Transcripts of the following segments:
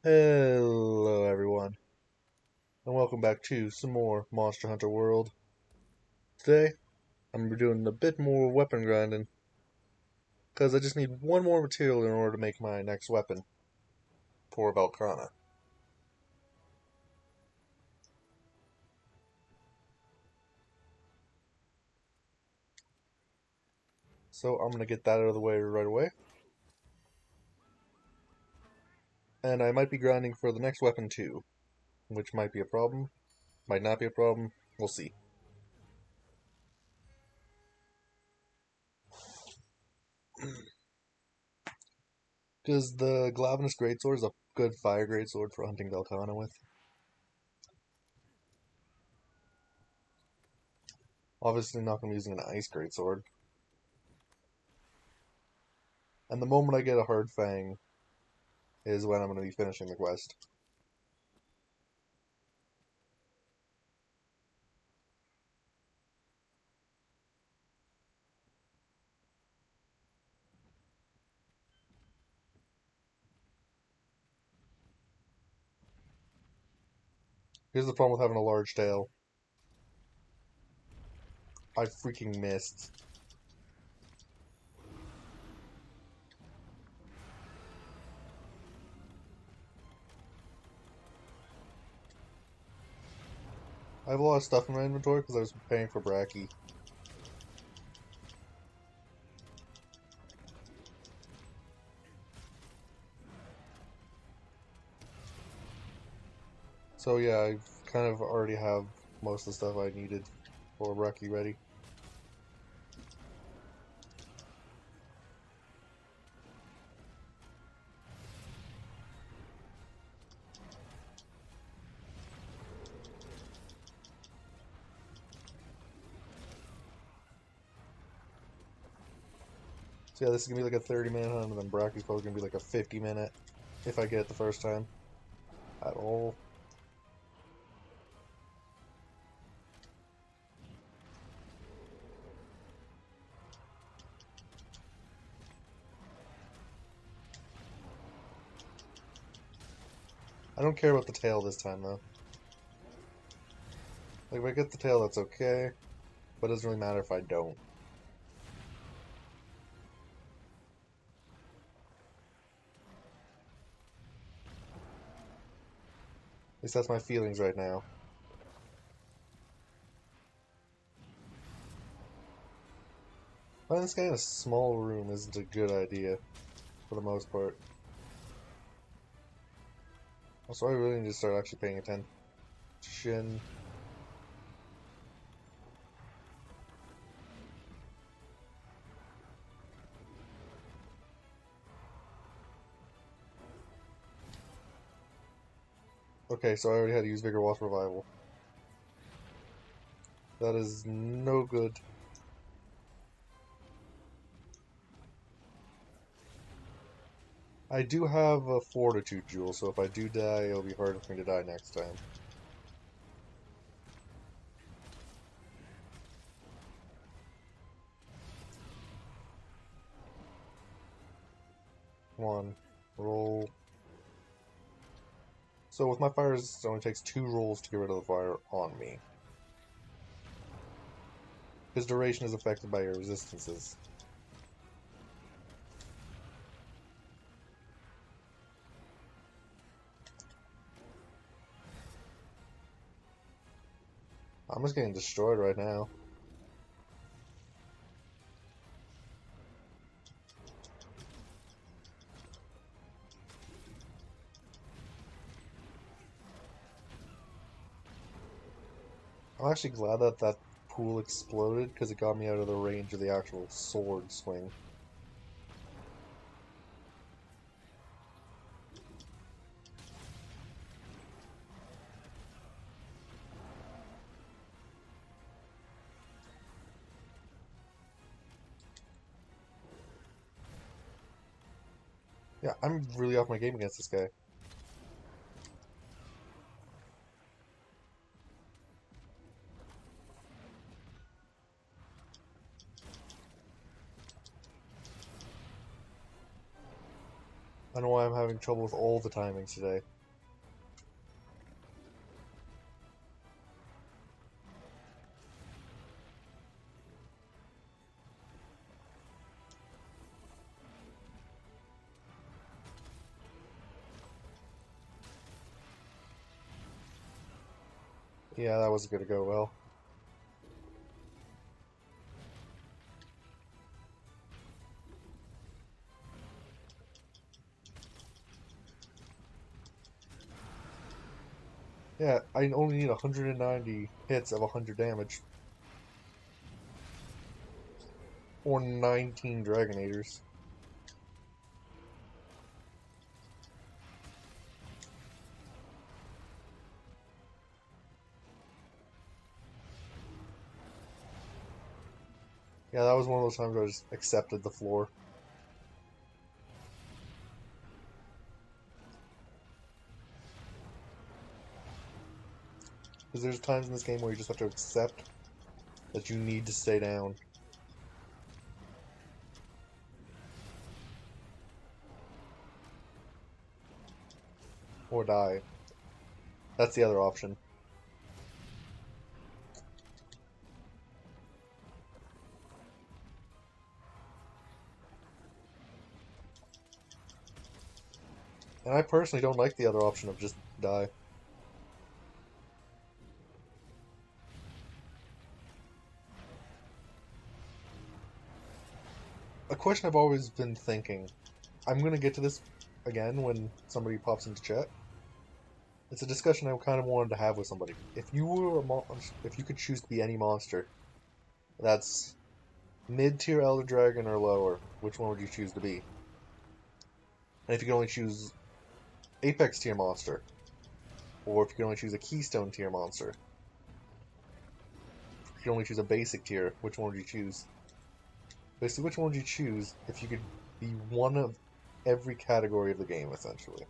Hello everyone, and welcome back to some more Monster Hunter World. Today, I'm going to be doing a bit more weapon grinding, because I just need one more material in order to make my next weapon for Velkhana. So I'm going to get that out of the way right away. And I might be grinding for the next weapon too, which might be a problem, might not be a problem, we'll see. Because the Glavinus Greatsword is a good fire greatsword for hunting Velkhana with. Obviously not going to be using an ice greatsword. And the moment I get a hard fang is when I'm going to be finishing the quest. Here's the problem with having a large tail. I freaking missed. I have a lot of stuff in my inventory because I was paying for Brachy. So yeah, I kind of already have most of the stuff I needed for Brachy ready. So yeah, this is going to be like a 30-minute hunt, and then Brachy's probably going to be like a 50-minute if I get it the first time at all. I don't care about the tail this time though. Like if I get the tail, that's okay, but it doesn't really matter if I don't. At least that's my feelings right now. Finding this guy in a small room isn't a good idea, for the most part. Also, I really need to start actually paying attention. Okay, so I already had to use Vigor Wasp Revival. That is no good. I do have a Fortitude Jewel, so if I do die, it'll be harder for me to die next time. Come on, roll. So with my fire resistance, it only takes 2 rolls to get rid of the fire on me. His duration is affected by your resistances. I'm just getting destroyed right now. I'm actually glad that that pool exploded, because it got me out of the range of the actual sword swing. Yeah, I'm really off my game against this guy. I don't know why I'm having trouble with all the timings today. Yeah, that wasn't gonna go well. Yeah, I only need 190 hits of 100 damage. Or 19 Dragonators. Yeah, that was one of those times where I just accepted the floor. Because there's times in this game where you just have to accept that you need to stay down. Or die. That's the other option. And I personally don't like the other option of just die. A question I've always been thinking. I'm going to get to this again when somebody pops into chat. It's a discussion I kind of wanted to have with somebody. If you were if you could choose to be any monster that's mid-tier Elder Dragon or lower, which one would you choose to be? And if you could only choose Apex tier monster, or if you could only choose a Keystone tier monster, if you could only choose a basic tier, which one would you choose? Basically, which one would you choose if you could be one of every category of the game, essentially?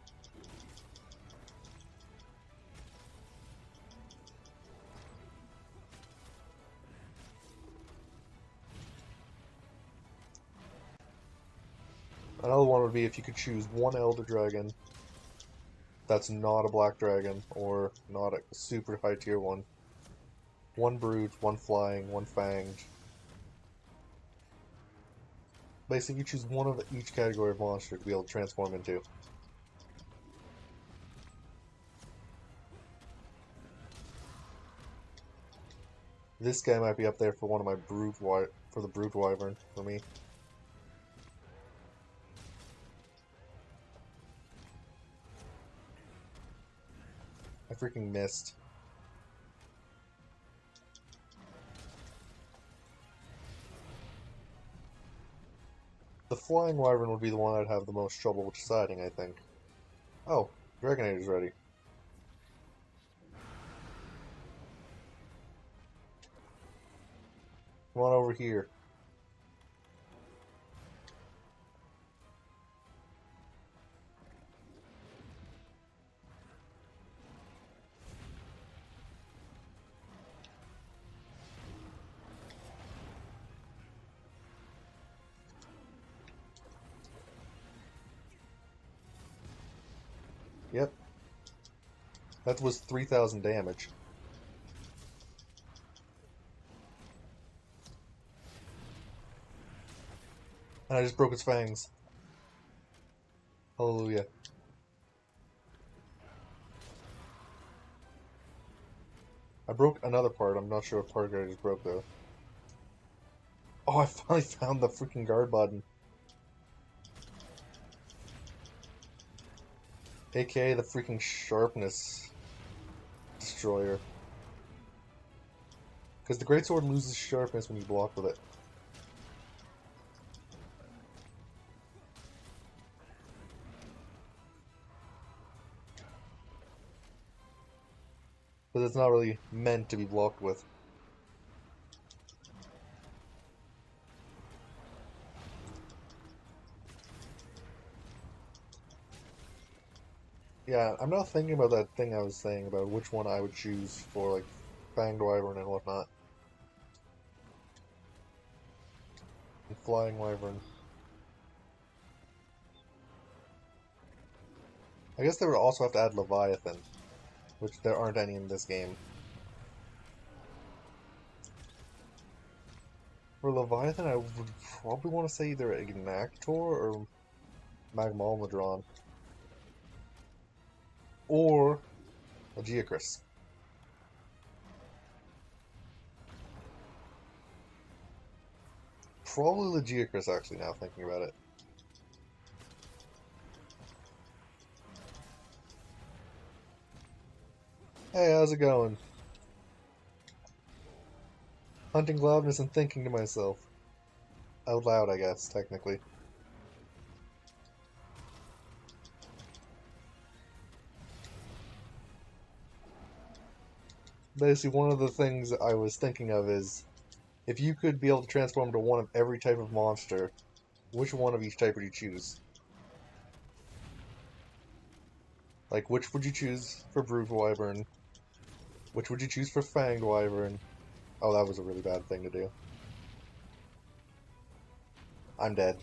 Another one would be if you could choose one Elder Dragon that's not a Black Dragon, or not a super high tier one. One Brute, one Flying, one Fanged. Basically, you choose one of each category of monster to be able to transform into. This guy might be up there for one of my for the Brute Wyvern for me. I freaking missed. The Flying Wyvern would be the one I'd have the most trouble deciding, I think. Oh, Dragonator's ready. Come on over here. Yep. That was 3,000 damage. And I just broke its fangs. Hallelujah. I broke another part. I'm not sure what part I just broke, though. Oh, I finally found the freaking guard button. AKA the freaking sharpness destroyer. Because the greatsword loses sharpness when you block with it. Because it's not really meant to be blocked with. Yeah, I'm not thinking about that thing I was saying about which one I would choose for, like, Fanged Wyvern and whatnot. And Flying Wyvern. I guess they would also have to add Leviathan, which there aren't any in this game. For Leviathan, I would probably want to say either Ignactor or Magmalmadron. Or a Geocris. probably the Geocris, actually, now thinking about it. Hey, how's it going? Hunting loudness and thinking to myself. Out loud, I guess, technically. Basically, one of the things I was thinking of is, if you could be able to transform to one of every type of monster, which one of each type would you choose? Like, which would you choose for Brute Wyvern? Which would you choose for Fanged Wyvern? Oh, that was a really bad thing to do. I'm dead.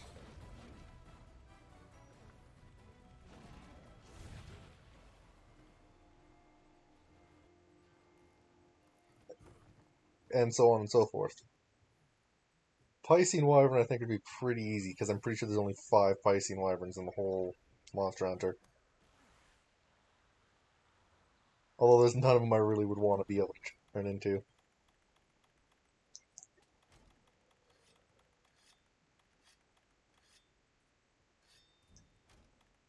And so on and so forth. Piscine Wyvern, I think, would be pretty easy, because I'm pretty sure there's only 5 Piscine Wyverns in the whole Monster Hunter. Although there's none of them I really would want to be able to turn into.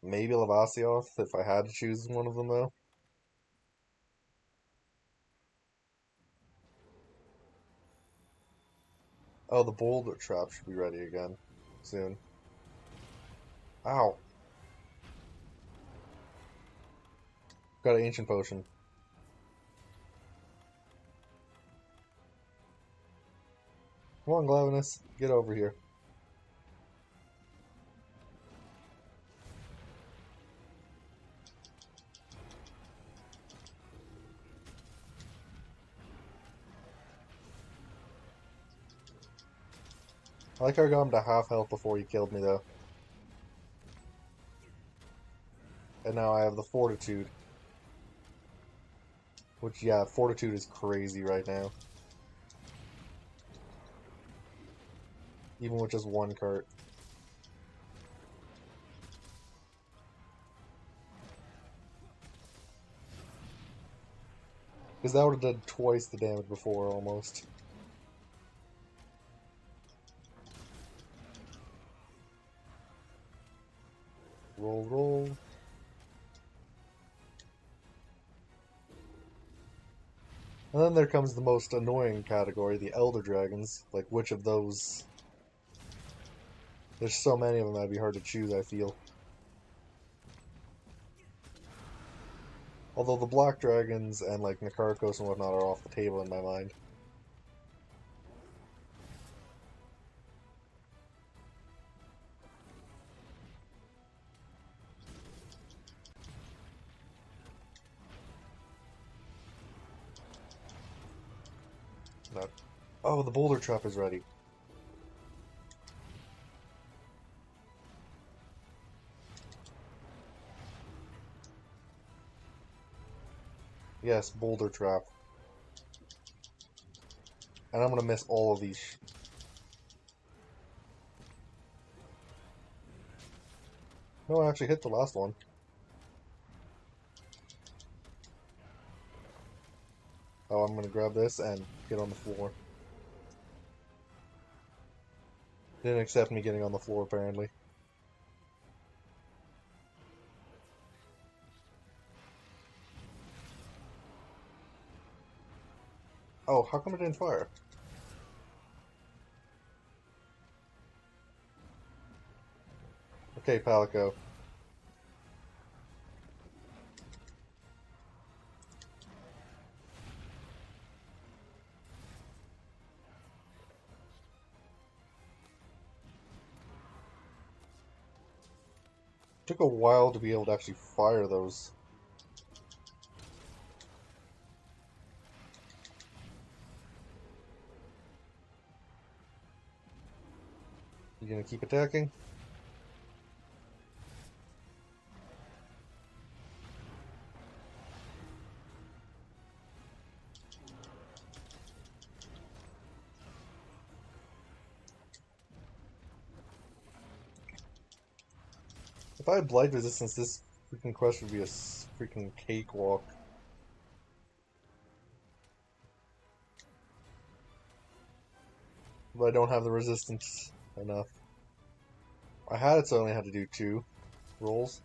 Maybe Lavasioth, if I had to choose one of them, though. Oh, the Boulder Trap should be ready again soon. Ow. Got an Ancient Potion. Come on, Glavenus, get over here. I like how I got him to half health before he killed me, though. And now I have the Fortitude. Which, yeah, Fortitude is crazy right now. Even with just one cart. Because that would have done twice the damage before, almost. Roll, roll. And then there comes the most annoying category, the Elder Dragons. Like, which of those... There's so many of them that'd be hard to choose, I feel. Although the Black Dragons and, like, Nakarkos and whatnot are off the table in my mind. Not... Oh, the Boulder Trap is ready. Yes, Boulder Trap. And I'm gonna miss all of these. No, I actually hit the last one. Oh, I'm gonna grab this and get on the floor. Didn't accept me getting on the floor, apparently. Oh, how come it didn't fire? Okay, Palico. Took a while to be able to actually fire those. You gonna keep attacking? If I had Blight Resistance, this freaking quest would be a freaking cakewalk. but I don't have the resistance enough. I had it so I only had to do 2 rolls.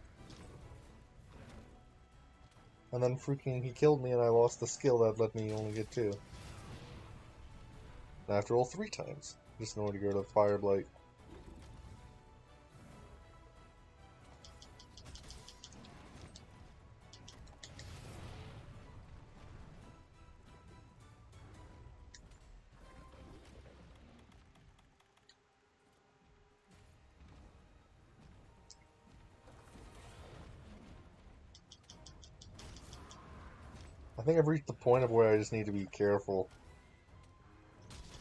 And then freaking he killed me and I lost the skill that let me only get 2. And I have to roll 3 times just in order to go to Fire Blight. I think I've reached the point of where I just need to be careful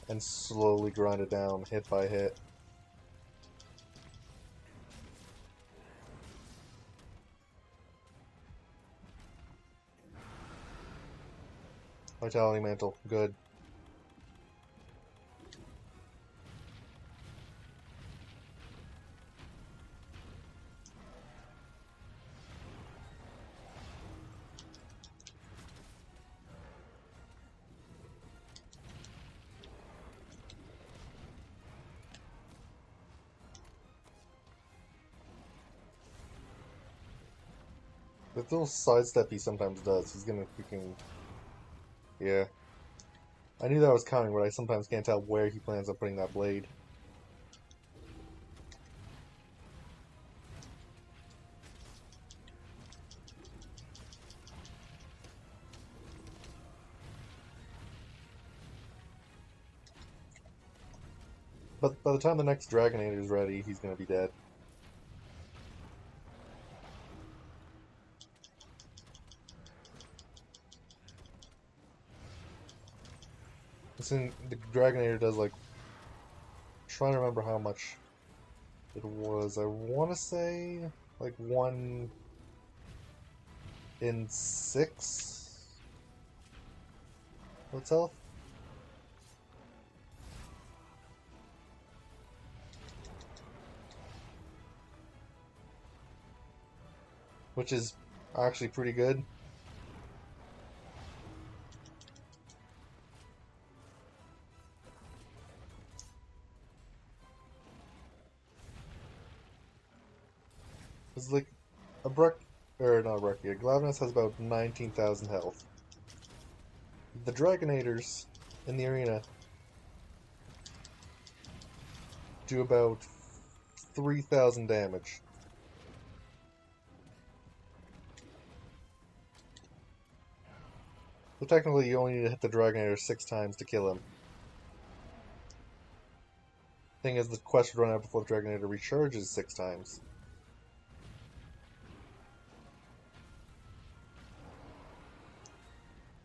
and slowly grind it down, hit by hit. Vitality Mantle, good. That little sidestep he sometimes does, he's gonna freaking... Yeah. I knew that was coming, but I sometimes can't tell where he plans on putting that blade. But by the time the next Dragonator is ready, he's gonna be dead. The Dragonator does like... I'm trying to remember how much it was. I want to say like 1 in 6. What's health? Which is actually pretty good. It's like a Glavenus has about 19,000 health. The Dragonators in the arena do about 3,000 damage. So technically you only need to hit the Dragonator 6 times to kill him. Thing is, the quest would run out before the Dragonator recharges 6 times.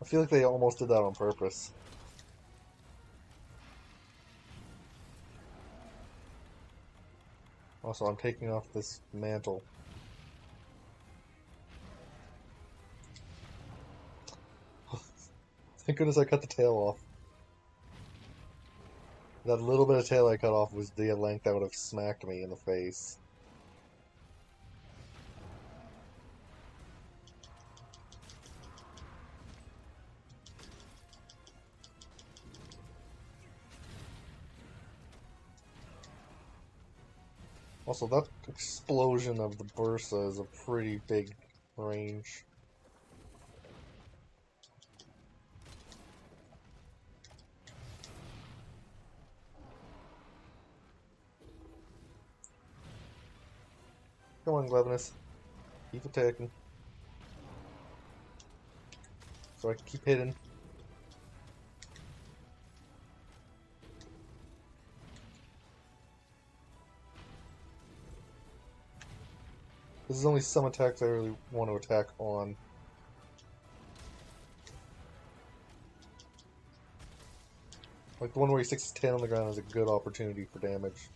I feel like they almost did that on purpose. Also, I'm taking off this mantle. Thank goodness I cut the tail off. That little bit of tail I cut off was the length that would have smacked me in the face. Also, that explosion of the Bursa is a pretty big range. Come on, Glavenus. Keep attacking. So I can keep hitting. There's only some attacks I really want to attack on. Like the one where he sticks his tail on the ground is a good opportunity for damage.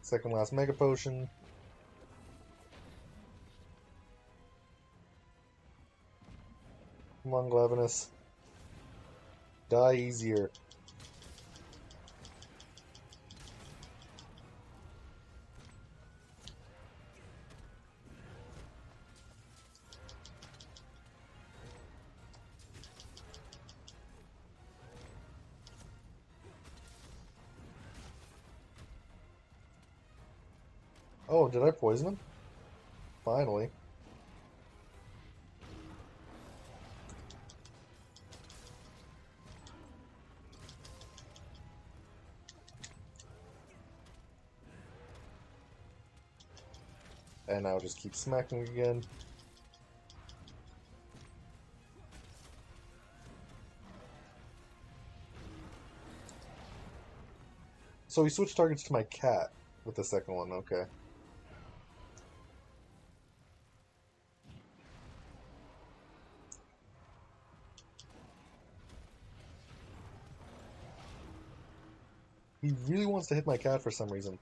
Second last Mega Potion. Come on, Glavenus. Die easier. Oh, did I poison him? Finally. And I'll just keep smacking again. So he switched targets to my cat with the second one, okay. He really wants to hit my cat for some reason.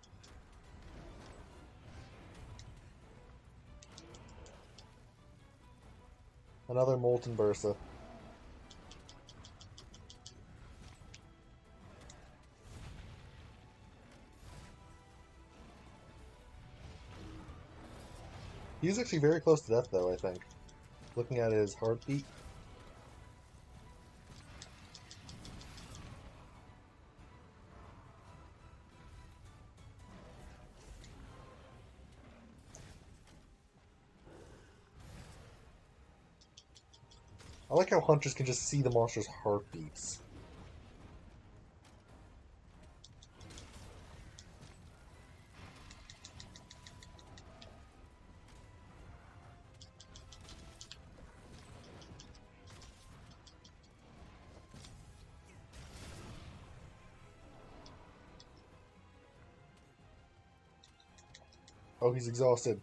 Another Molten Bursa. He's actually very close to death, though, I think. Looking at his heartbeat. I like how hunters can just see the monster's heartbeats. Oh, he's exhausted.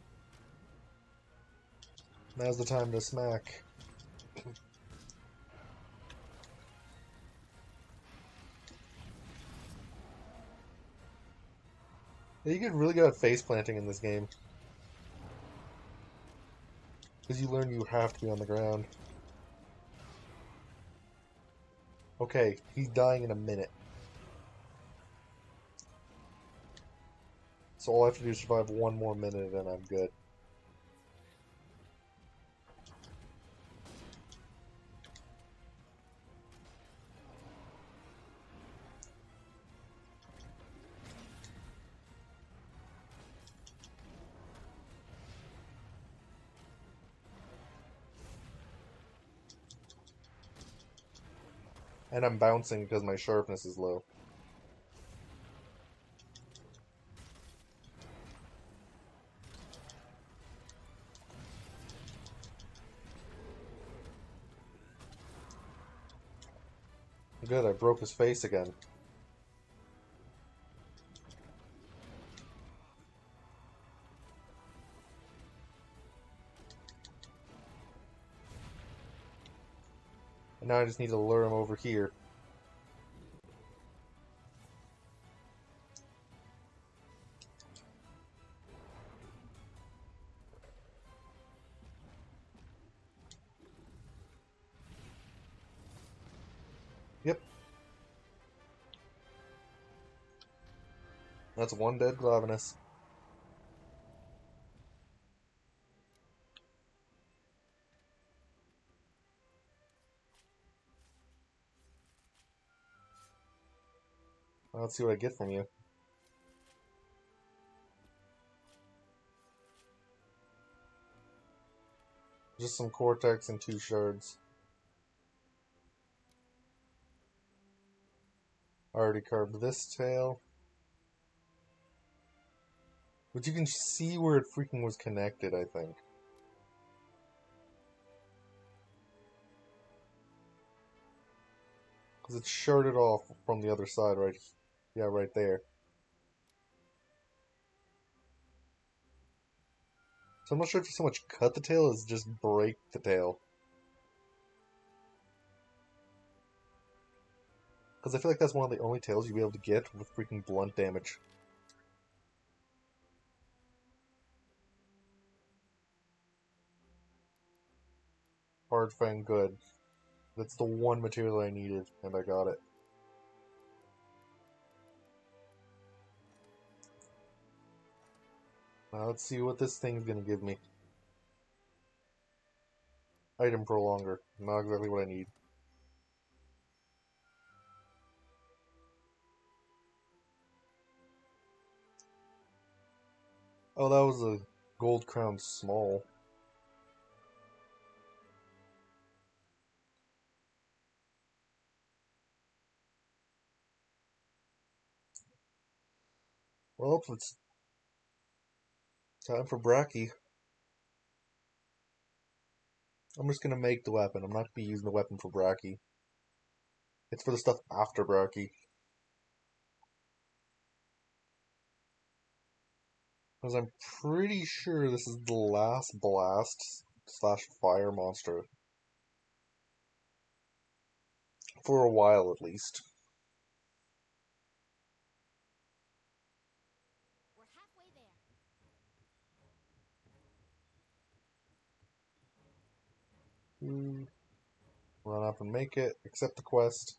Now's the time to smack. Yeah, you get really good at face planting in this game. Because you learn you have to be on the ground. Okay, he's dying in a minute. So all I have to do is survive one more minute and I'm good. And I'm bouncing because my sharpness is low. Good, I broke his face again. And now I just need to lure him over here. Yep. That's one dead Glavenus. Let's see what I get from you. Just some Cortex and 2 shards. I already carved this tail. But you can see where it freaking was connected, I think. Because it's sharded off from the other side, right? Yeah, right there. So I'm not sure if you so much cut the tail as just break the tail. Because I feel like that's one of the only tails you'll be able to get with freaking blunt damage. Hard Fang, good. That's the one material I needed, and I got it. Now let's see what this thing's gonna give me. Item prolonger. Not exactly what I need. Oh, that was a gold crown small. Well, it's time for Brachy. I'm just gonna make the weapon. I'm not gonna be using the weapon for Brachy. It's for the stuff after Brachy. Because I'm pretty sure this is the last blast slash fire monster. For a while, at least. We're halfway there. Run up and make it, accept the quest,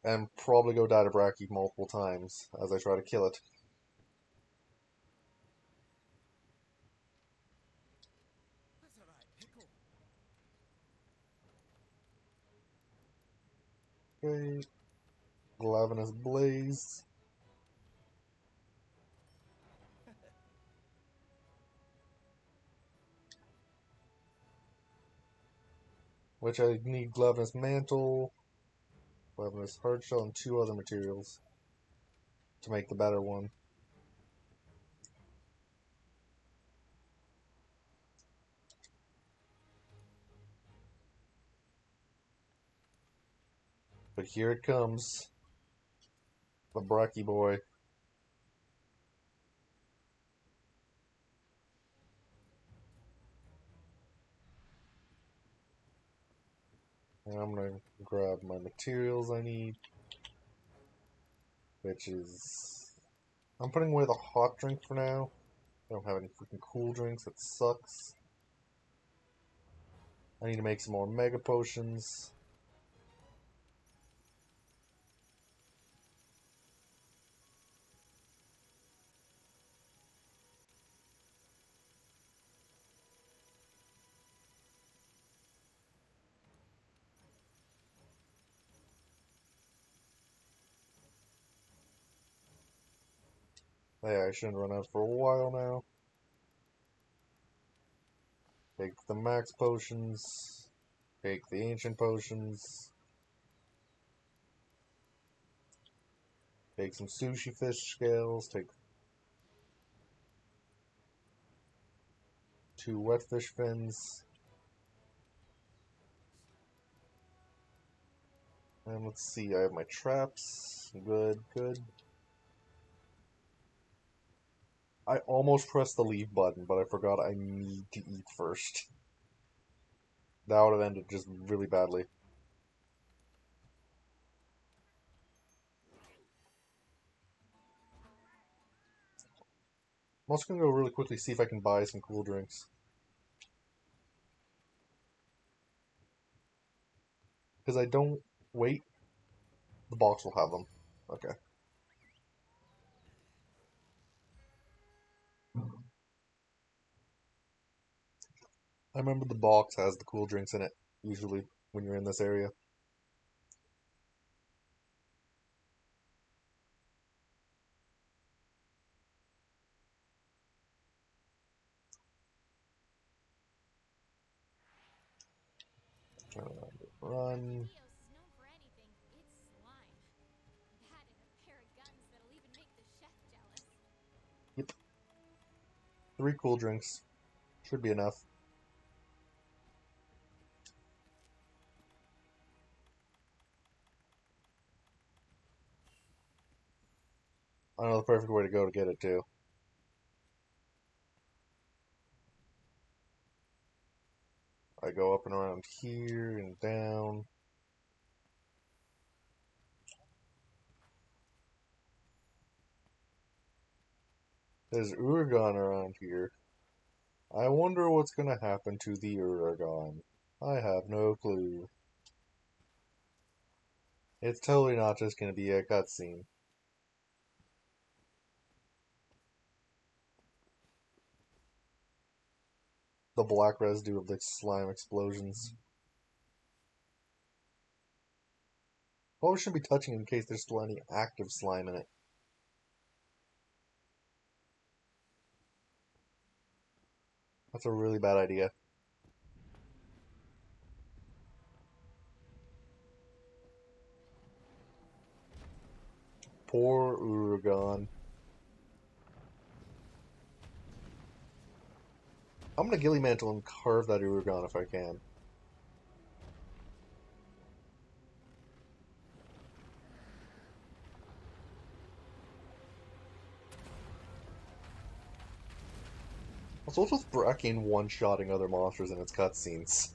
and probably go die to Brachy multiple times as I try to kill it. That's a right pickle. Okay. Glavinus Blaze. Which I need Glavinus Mantle, Glavinus Hardshell, and 2 other materials to make the better one. But here it comes. The Brachy boy. And I'm gonna grab my materials I need. Which is... I'm putting away the hot drink for now. I don't have any freaking cool drinks, that sucks. I need to make some more mega potions. Yeah, I shouldn't run out for a while now. Take the max potions. Take the ancient potions. Take some sushi fish scales. Take 2 wet fish fins. And let's see, I have my traps. Good, good. I almost pressed the leave button, but I forgot I need to eat first. That would have ended just really badly. I'm also gonna go really quickly see if I can buy some cool drinks. Because I don't... Wait. The box will have them. Okay. I remember the box has the cool drinks in it, usually, when you're in this area. Run. Brachydios is known for anything. It's slime. That and a pair of guns that'll even make the chef jealous. Yep. 3 cool drinks. Should be enough. I know the perfect way to go to get it, too. I go up and around here and down. There's Uragon around here. I wonder what's gonna happen to the Uragon. I have no clue. It's totally not just going to be a cutscene. The black residue of the slime explosions. Probably shouldn't be touching in case there's still any active slime in it. That's a really bad idea. Poor Uragon. I'm gonna Gilly Mantle and carve that Uragon if I can. Also, what's with Brachy one-shotting other monsters in its cutscenes?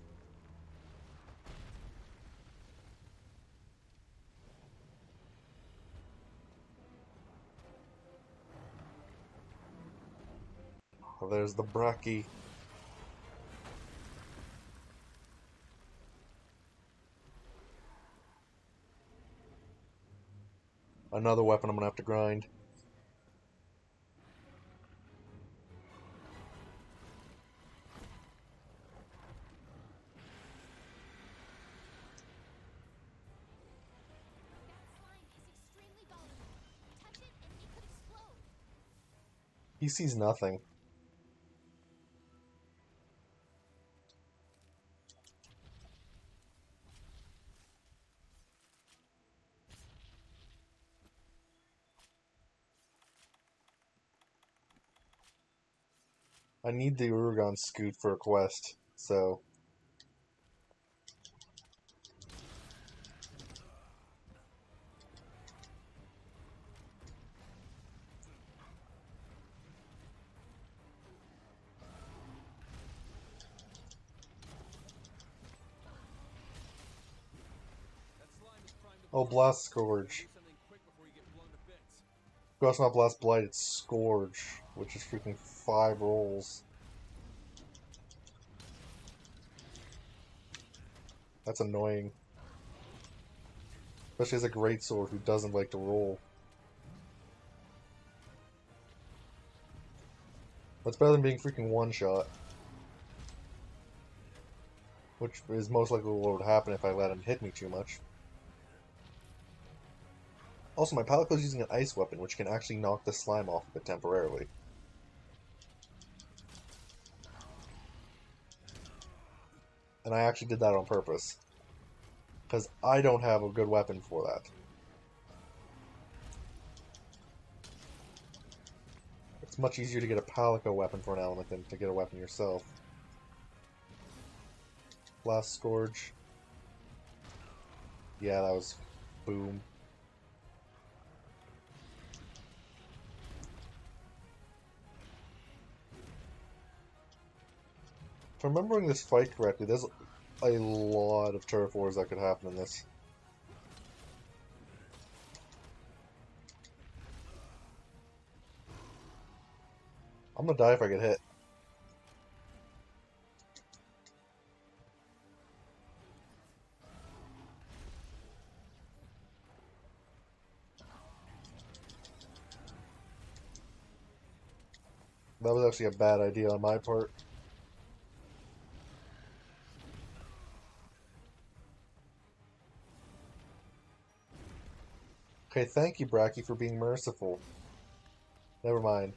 Oh, there's the Brachy. Another weapon I'm gonna have to grind. That slime is extremely volatile. Touch it and it could explode. He sees nothing. I need the Uragon scoot for a quest, so... Oh, Blast Scourge. That's not Blast Blight, it's Scourge, which is freaking 5 rolls. That's annoying. Especially as a greatsword who doesn't like to roll. That's better than being freaking one-shot. Which is most likely what would happen if I let him hit me too much. Also, my Palico's using an ice weapon, which can actually knock the slime off of it temporarily. And I actually did that on purpose. Because I don't have a good weapon for that. It's much easier to get a Palico weapon for an element than to get a weapon yourself. Blast Scourge. Yeah, that was... boom. If I'm remembering this fight correctly, there's a lot of turf wars that could happen in this. I'm gonna die if I get hit. That was actually a bad idea on my part. Okay, thank you, Brachy, for being merciful. Never mind.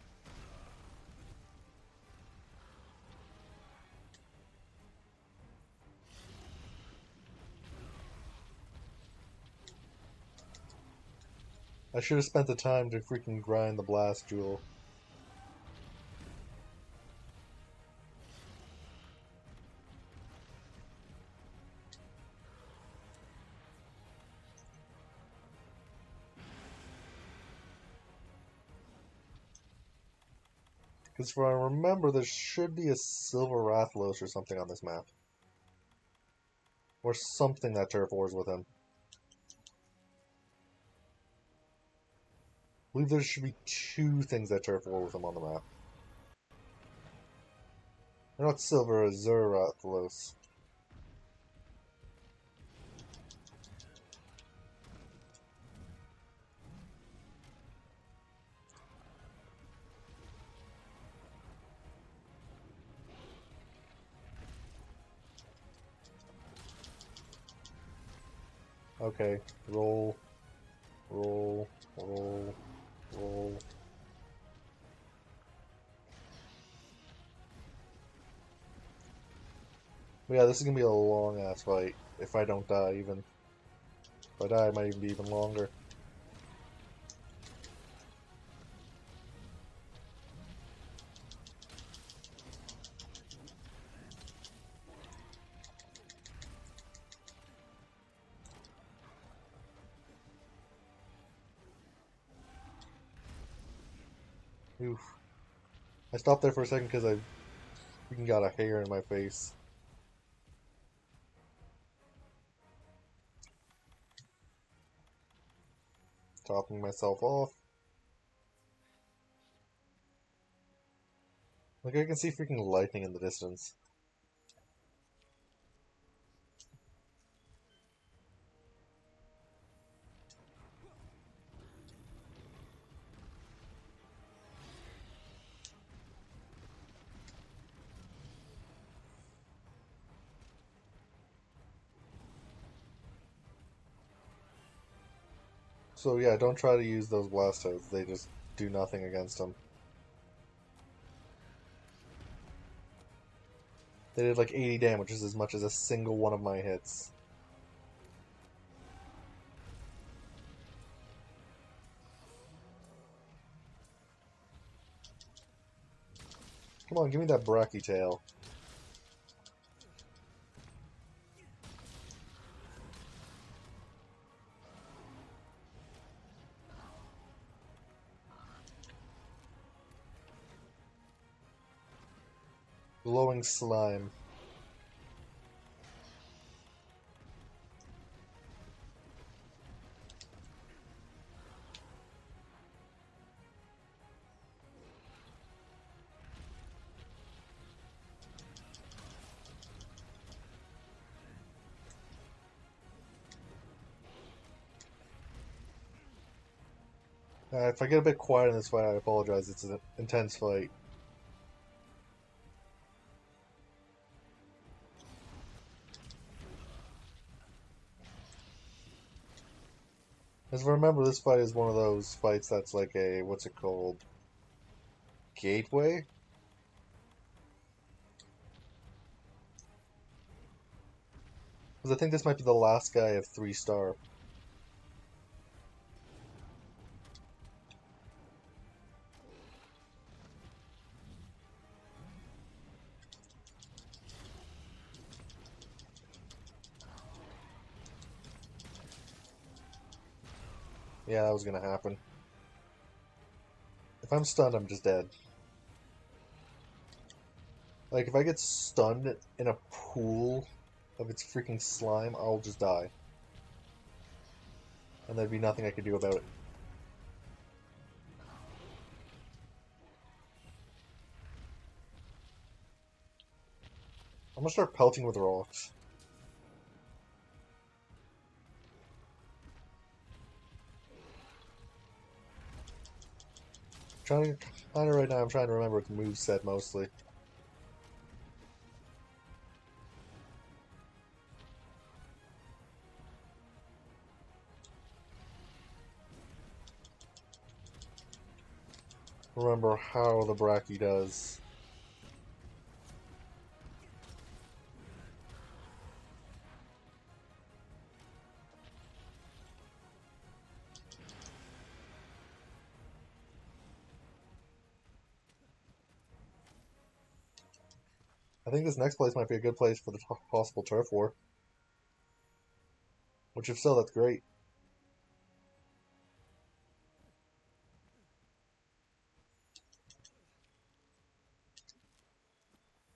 I should have spent the time to freaking grind the blast jewel. Because if I remember, there should be a Silver Rathlos or something on this map. Or something that turf wars with him. I believe there should be 2 things that turf war with him on the map. They're not Silver Azure Rathalos. Okay, roll, roll, roll, roll. But yeah, this is gonna be a long ass fight if I don't die even. If I die, it might even be even longer. Oof. I stopped there for a second because I freaking got a hair in my face. Topping myself off. Like I can see freaking lightning in the distance. So yeah, don't try to use those Blastos. They just do nothing against them. They did like 80 damage, which is as much as a single one of my hits. Come on, give me that Brachy tail. Glowing slime. If I get a bit quiet in this fight, I apologize. It's an intense fight. As I remember, this fight is one of those fights that's like a, what's it called? Gateway? Because I think this might be the last guy of 3-star. Yeah, that was gonna happen. If I'm stunned, I'm just dead. Like, if I get stunned in a pool of its freaking slime, I'll just die. And there'd be nothing I could do about it. I'm gonna start pelting with rocks. Trying to, kinda right now, I'm trying to remember its moveset mostly. Remember how the Brachy does. I think this next place might be a good place for the possible turf war. Which, if so, that's great.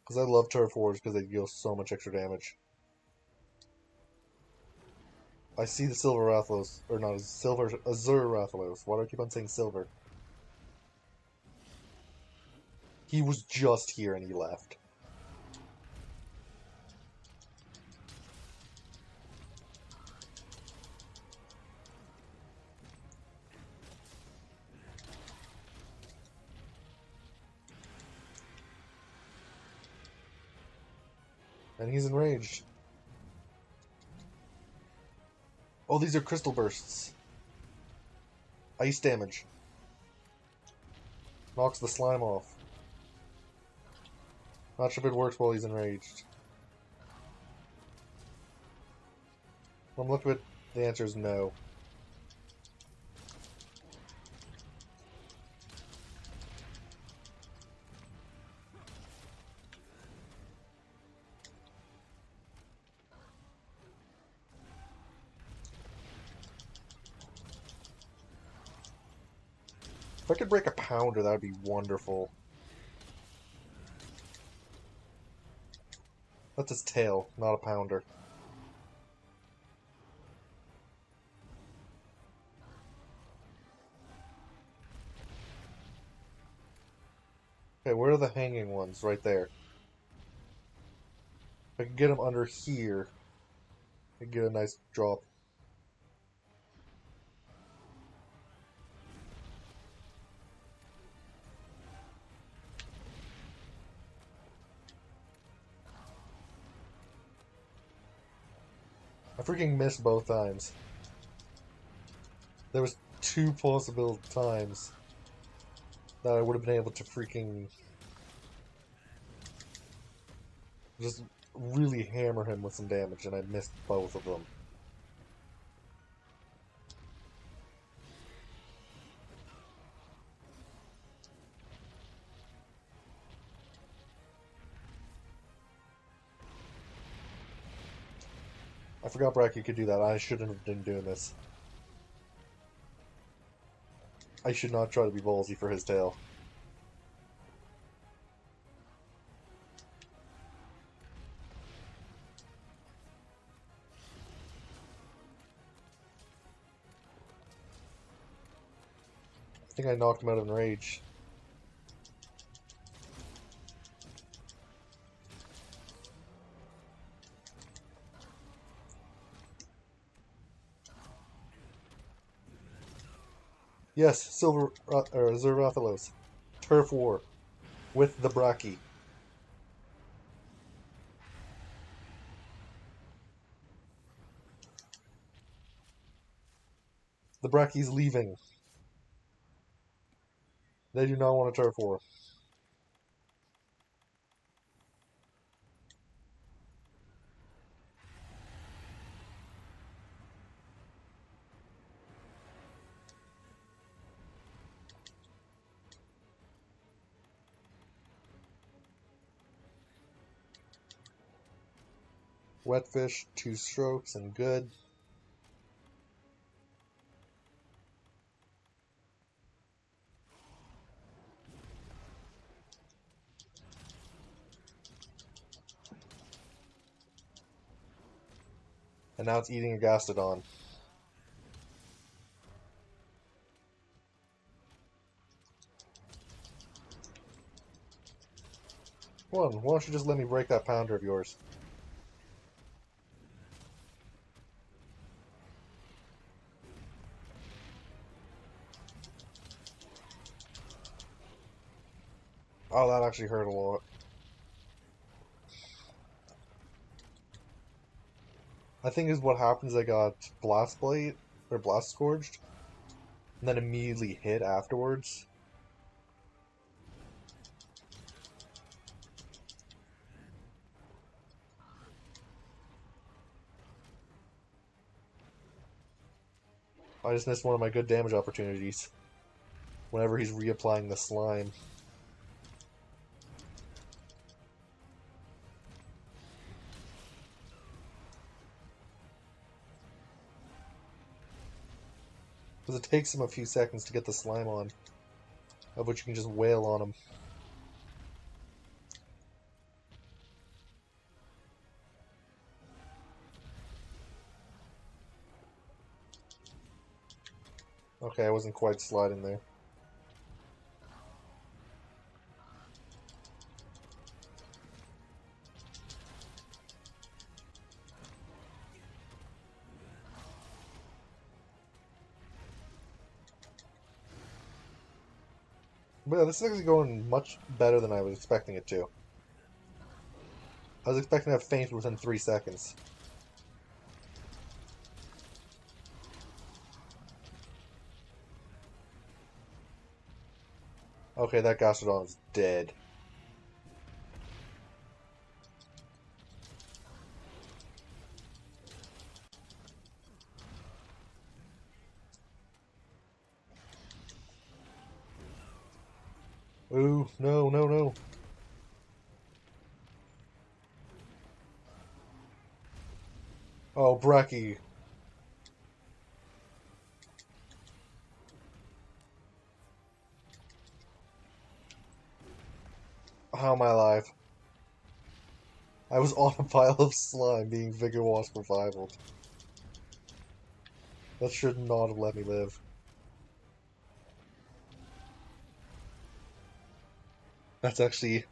Because I love turf wars because they deal so much extra damage. I see the Silver Rathalos, or not, Silver Azure Rathalos. Why do I keep on saying silver? He was just here and he left. And he's enraged. Oh, these are crystal bursts. Ice damage. Knocks the slime off. Not sure if it works while he's enraged. From the look of it, the answer is no. If I could break a pounder, that would be wonderful. That's his tail, not a pounder. Okay, where are the hanging ones? Right there. If I could get them under here, I could get a nice drop. I freaking missed both times. There was two possible times that I would have been able to freaking just really hammer him with some damage, and I missed both of them. I forgot Brachy could do that. I shouldn't have been doing this. I should not try to be ballsy for his tail. I think I knocked him out of enrage. Yes, Zervathalos. Turf War. With the Brachy. The Brachy's leaving. They do not want a turf war. Wetfish, 2 strokes, and good. And now it's eating a Gastrodon. Come on, why don't you just let me break that pounder of yours? Oh, that actually hurt a lot. I think is what happens. I got Blast Blade, or Blast Scourged, and then immediately hit afterwards. I just missed one of my good damage opportunities. Whenever he's reapplying the slime. Because it takes him a few seconds to get the slime on, of which you can just wail on him. Okay, I wasn't quite sliding there. But yeah, this is actually going much better than I was expecting it to. I was expecting to have faint within 3 seconds. Okay, that Gastrodon is dead. Ooh, no, no, no. Oh, Brachy. How am I alive? I was on a pile of slime being Vigor Wasp revivaled. That should not have let me live. That's actually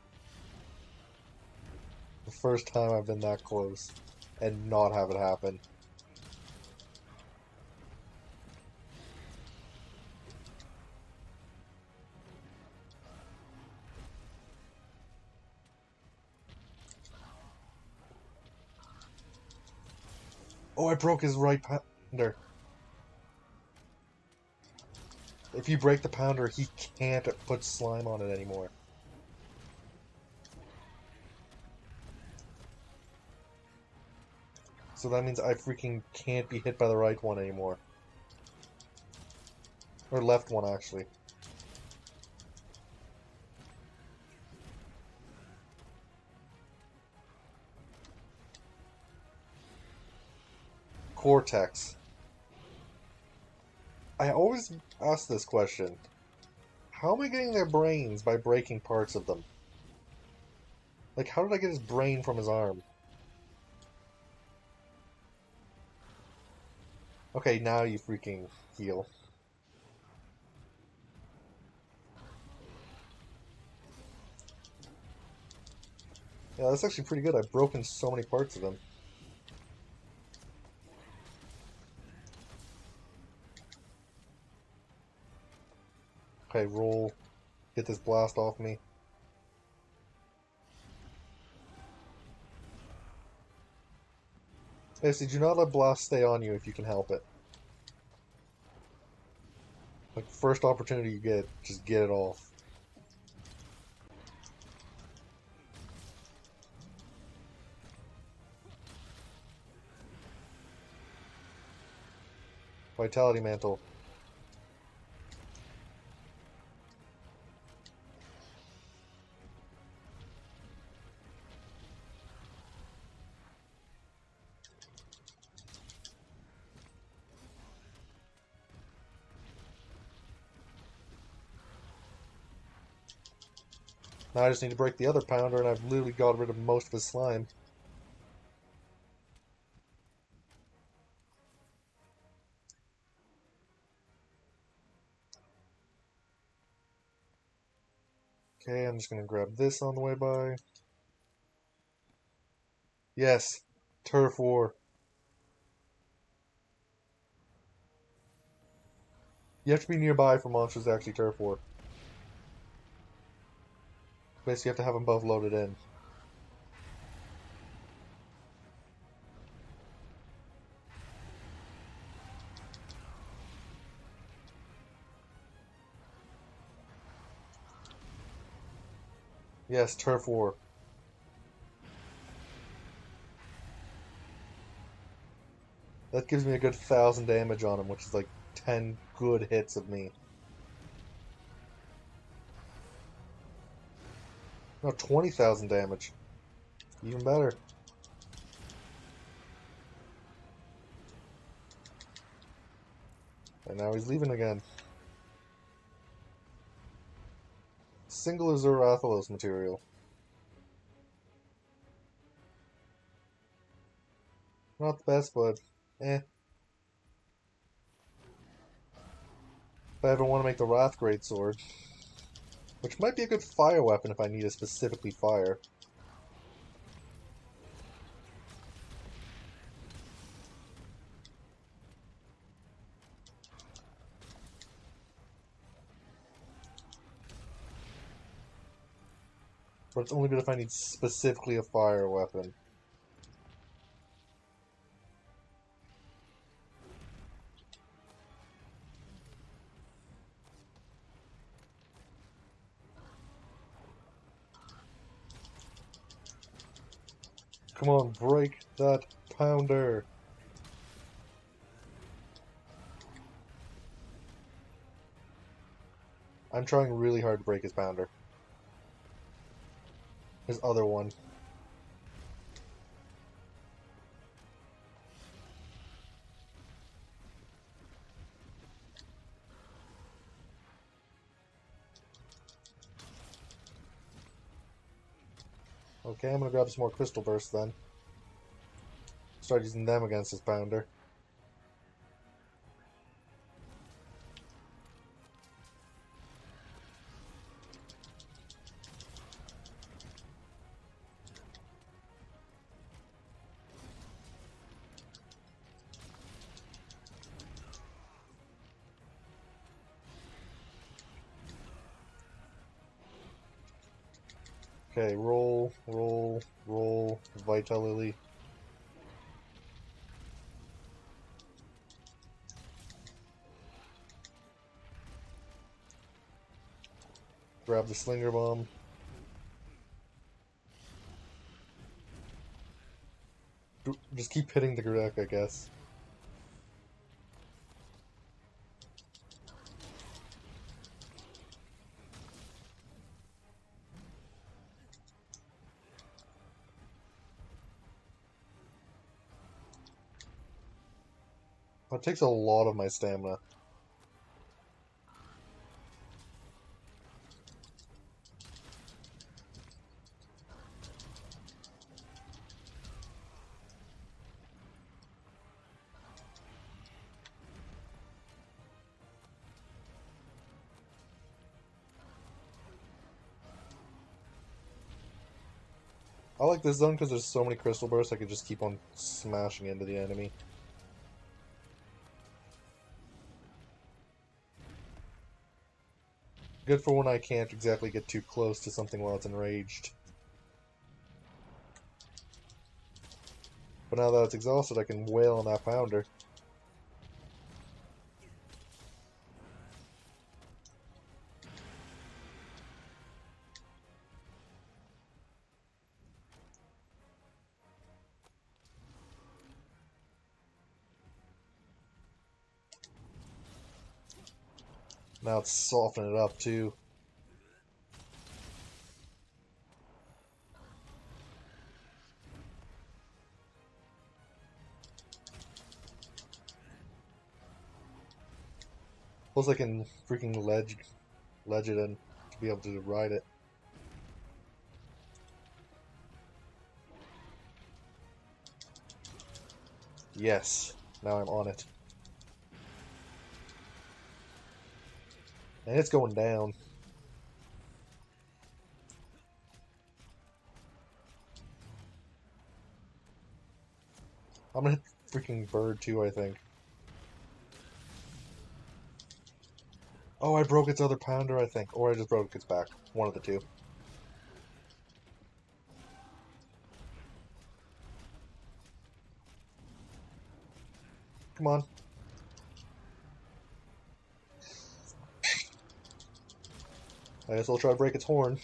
the first time I've been that close and not have it happen. Oh, I broke his right pounder. If you break the pounder, he can't put slime on it anymore. So that means I freaking can't be hit by the right one anymore. Or left one, actually. Cortex. I always ask this question. How am I getting their brains by breaking parts of them? Like, how did I get his brain from his arm? Okay, now you freaking heal. Yeah, that's actually pretty good. I've broken so many parts of him. Okay, roll. Get this blast off me. Basically, do not let blast stay on you if you can help it. Like, first opportunity you get, just get it off. Vitality Mantle. Now I just need to break the other pounder, and I've literally got rid of most of his slime. Okay, I'm just gonna grab this on the way by. Yes, Turf War. You have to be nearby for monsters to actually Turf War. Basically, you have to have them both loaded in. Yes, Turf War. That gives me a good 1,000 damage on him, which is like 10 good hits of me. No, 20,000 damage. Even better. And now he's leaving again. Single Azure Athelos material. Not the best, but eh. If I ever want to make the Wrath Greatsword, which might be a good fire weapon if I need it specifically fire. But it's only good if I need specifically a fire weapon. Come on, break that pounder. I'm trying really hard to break his pounder. His other one. Okay, I'm gonna grab some more crystal bursts then. Start using them against his pounder. Okay, roll, roll, roll, Vitality. Grab the Slinger Bomb. Just keep hitting the deck, I guess. It takes a lot of my stamina. I like this zone because there's so many crystal bursts I can just keep on smashing into the enemy. Good for when I can't exactly get too close to something while it's enraged. But now that it's exhausted, I can wail on that pounder. Now it's softening it up too. Plus I can freaking ledge it in to be able to ride it. Yes, now I'm on it. And it's going down. I'm gonna hit freaking bird too, I think. Oh, I broke its other pounder, I think. Or I just broke its back. One of the two. Come on. I guess I'll try to break its horn.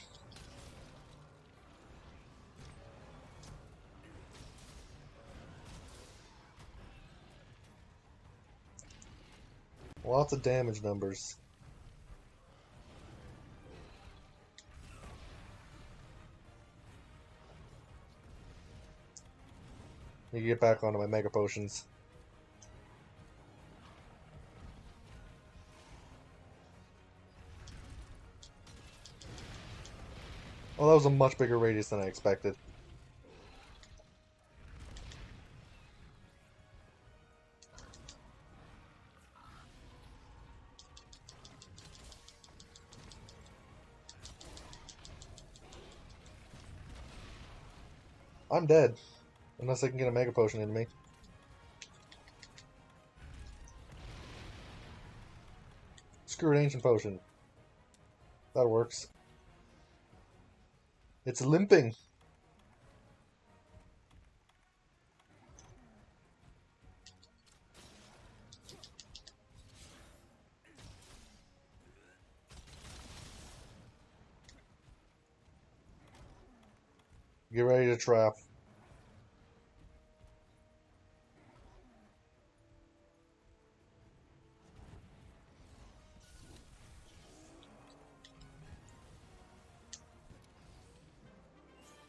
Lots of damage numbers. Need to get back onto my mega potions. Oh, that was a much bigger radius than I expected. I'm dead. Unless I can get a mega potion into me. Screw an ancient potion. That works. It's limping. Get ready to trap.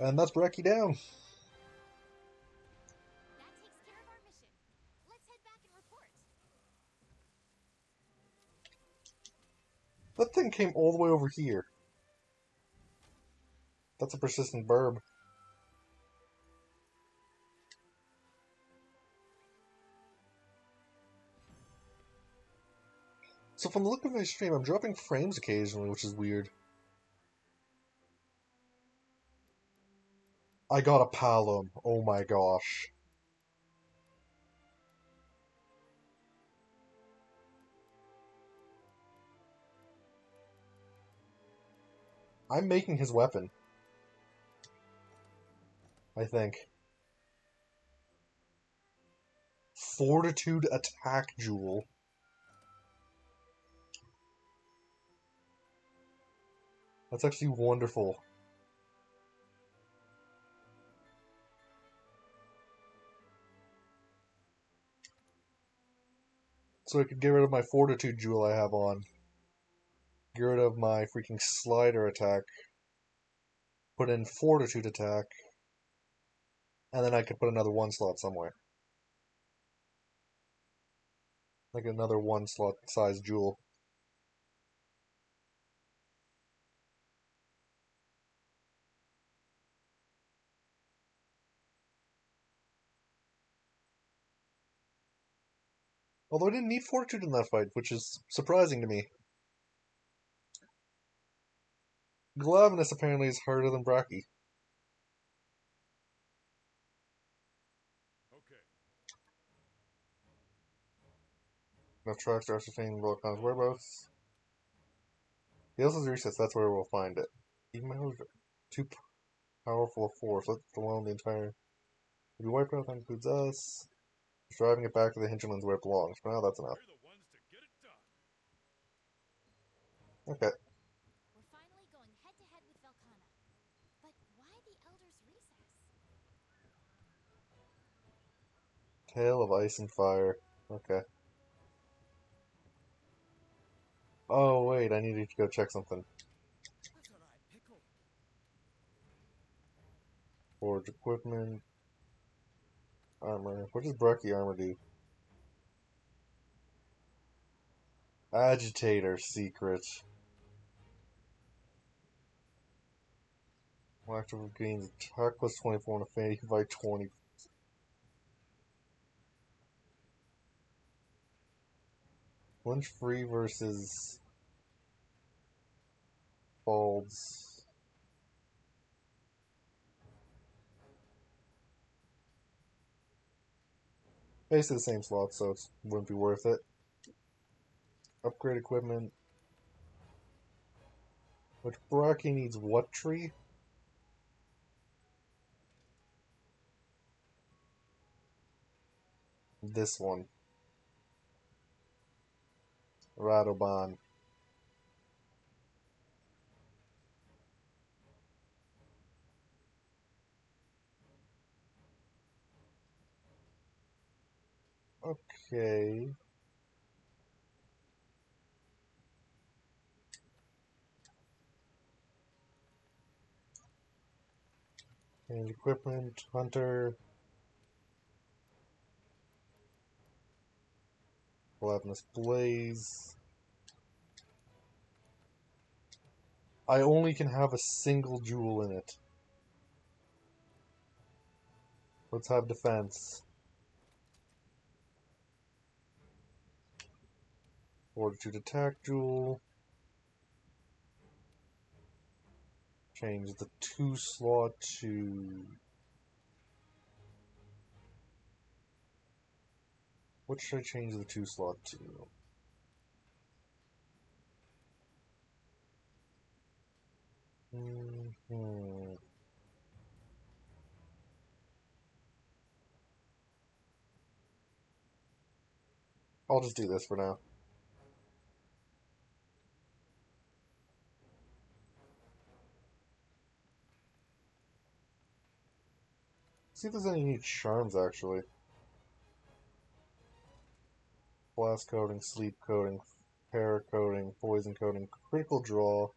And that's Brachy down. That takes care of our mission. Let's head back and report. That thing came all the way over here. That's a persistent burb. So from the look of my stream, I'm dropping frames occasionally, which is weird. I got a Palom. Oh my gosh. I'm making his weapon. I think. Fortitude attack jewel. That's actually wonderful. So I could get rid of my fortitude jewel I have on. Get rid of my freaking slider attack. Put in fortitude attack. And then I could put another one slot somewhere. Like another one slot size jewel. Although I didn't need fortitude in that fight, which is surprising to me. Glavenus apparently is harder than Brachy. Okay. Enough tracks to ascertain Velkhana's whereabouts. The Elsa's recess, that's where we'll find it. Even my too powerful a force, let alone the entire... If you wipe out, that includes us. Just driving it back to the hinterlands where it belongs. For now, that's enough. We're the ones to get it done. Okay. We're finally going head to head with Velkhana. But why the Elder's Recess? Tail of Ice and Fire. Okay. Oh, wait, I needed to go check something. That's an eye pickle. Forge equipment. Armor. What does Brachy armor do? Agitator secret. Active gains attack plus 24 and affinity by 20. Flinch free versus Balds. Basically the same slot, so it wouldn't be worth it. Upgrade equipment. Which Brachy needs what tree? This one. Radoban. Okay. Change equipment. Hunter. Gladness Blaze. I only can have a single jewel in it. Let's have defense. Fortitude attack jewel. Change the 2 slot to... What should I change the 2 slot to? I'll just do this for now. See if there's any neat charms, actually. Blast coating, sleep coating, para coating, poison coating, critical draw.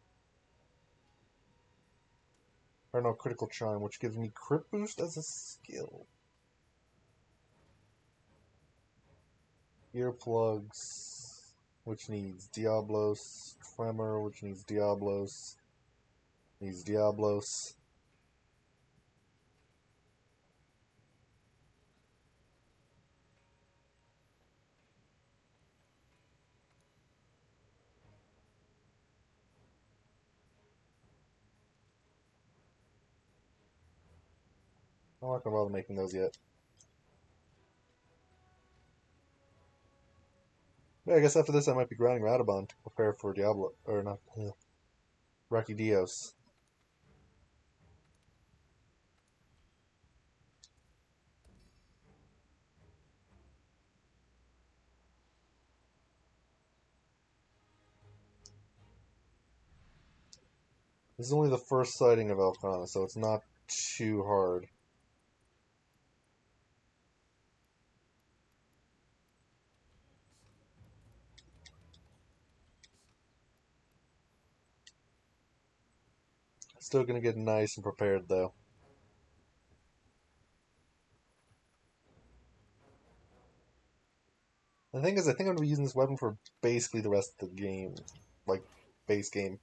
Or no, critical charm, which gives me crit boost as a skill. Earplugs, which needs Diablos. Tremor, which needs Diablos. Needs Diablos. I'm not gonna bother making those yet. Yeah, I guess after this I might be grinding Radabon to prepare for Diablo, or not, Brachydios. This is only the first sighting of Velkhana, so it's not too hard. Still gonna get nice and prepared though. The thing is, I think I'm gonna be using this weapon for basically the rest of the game. Like, base game.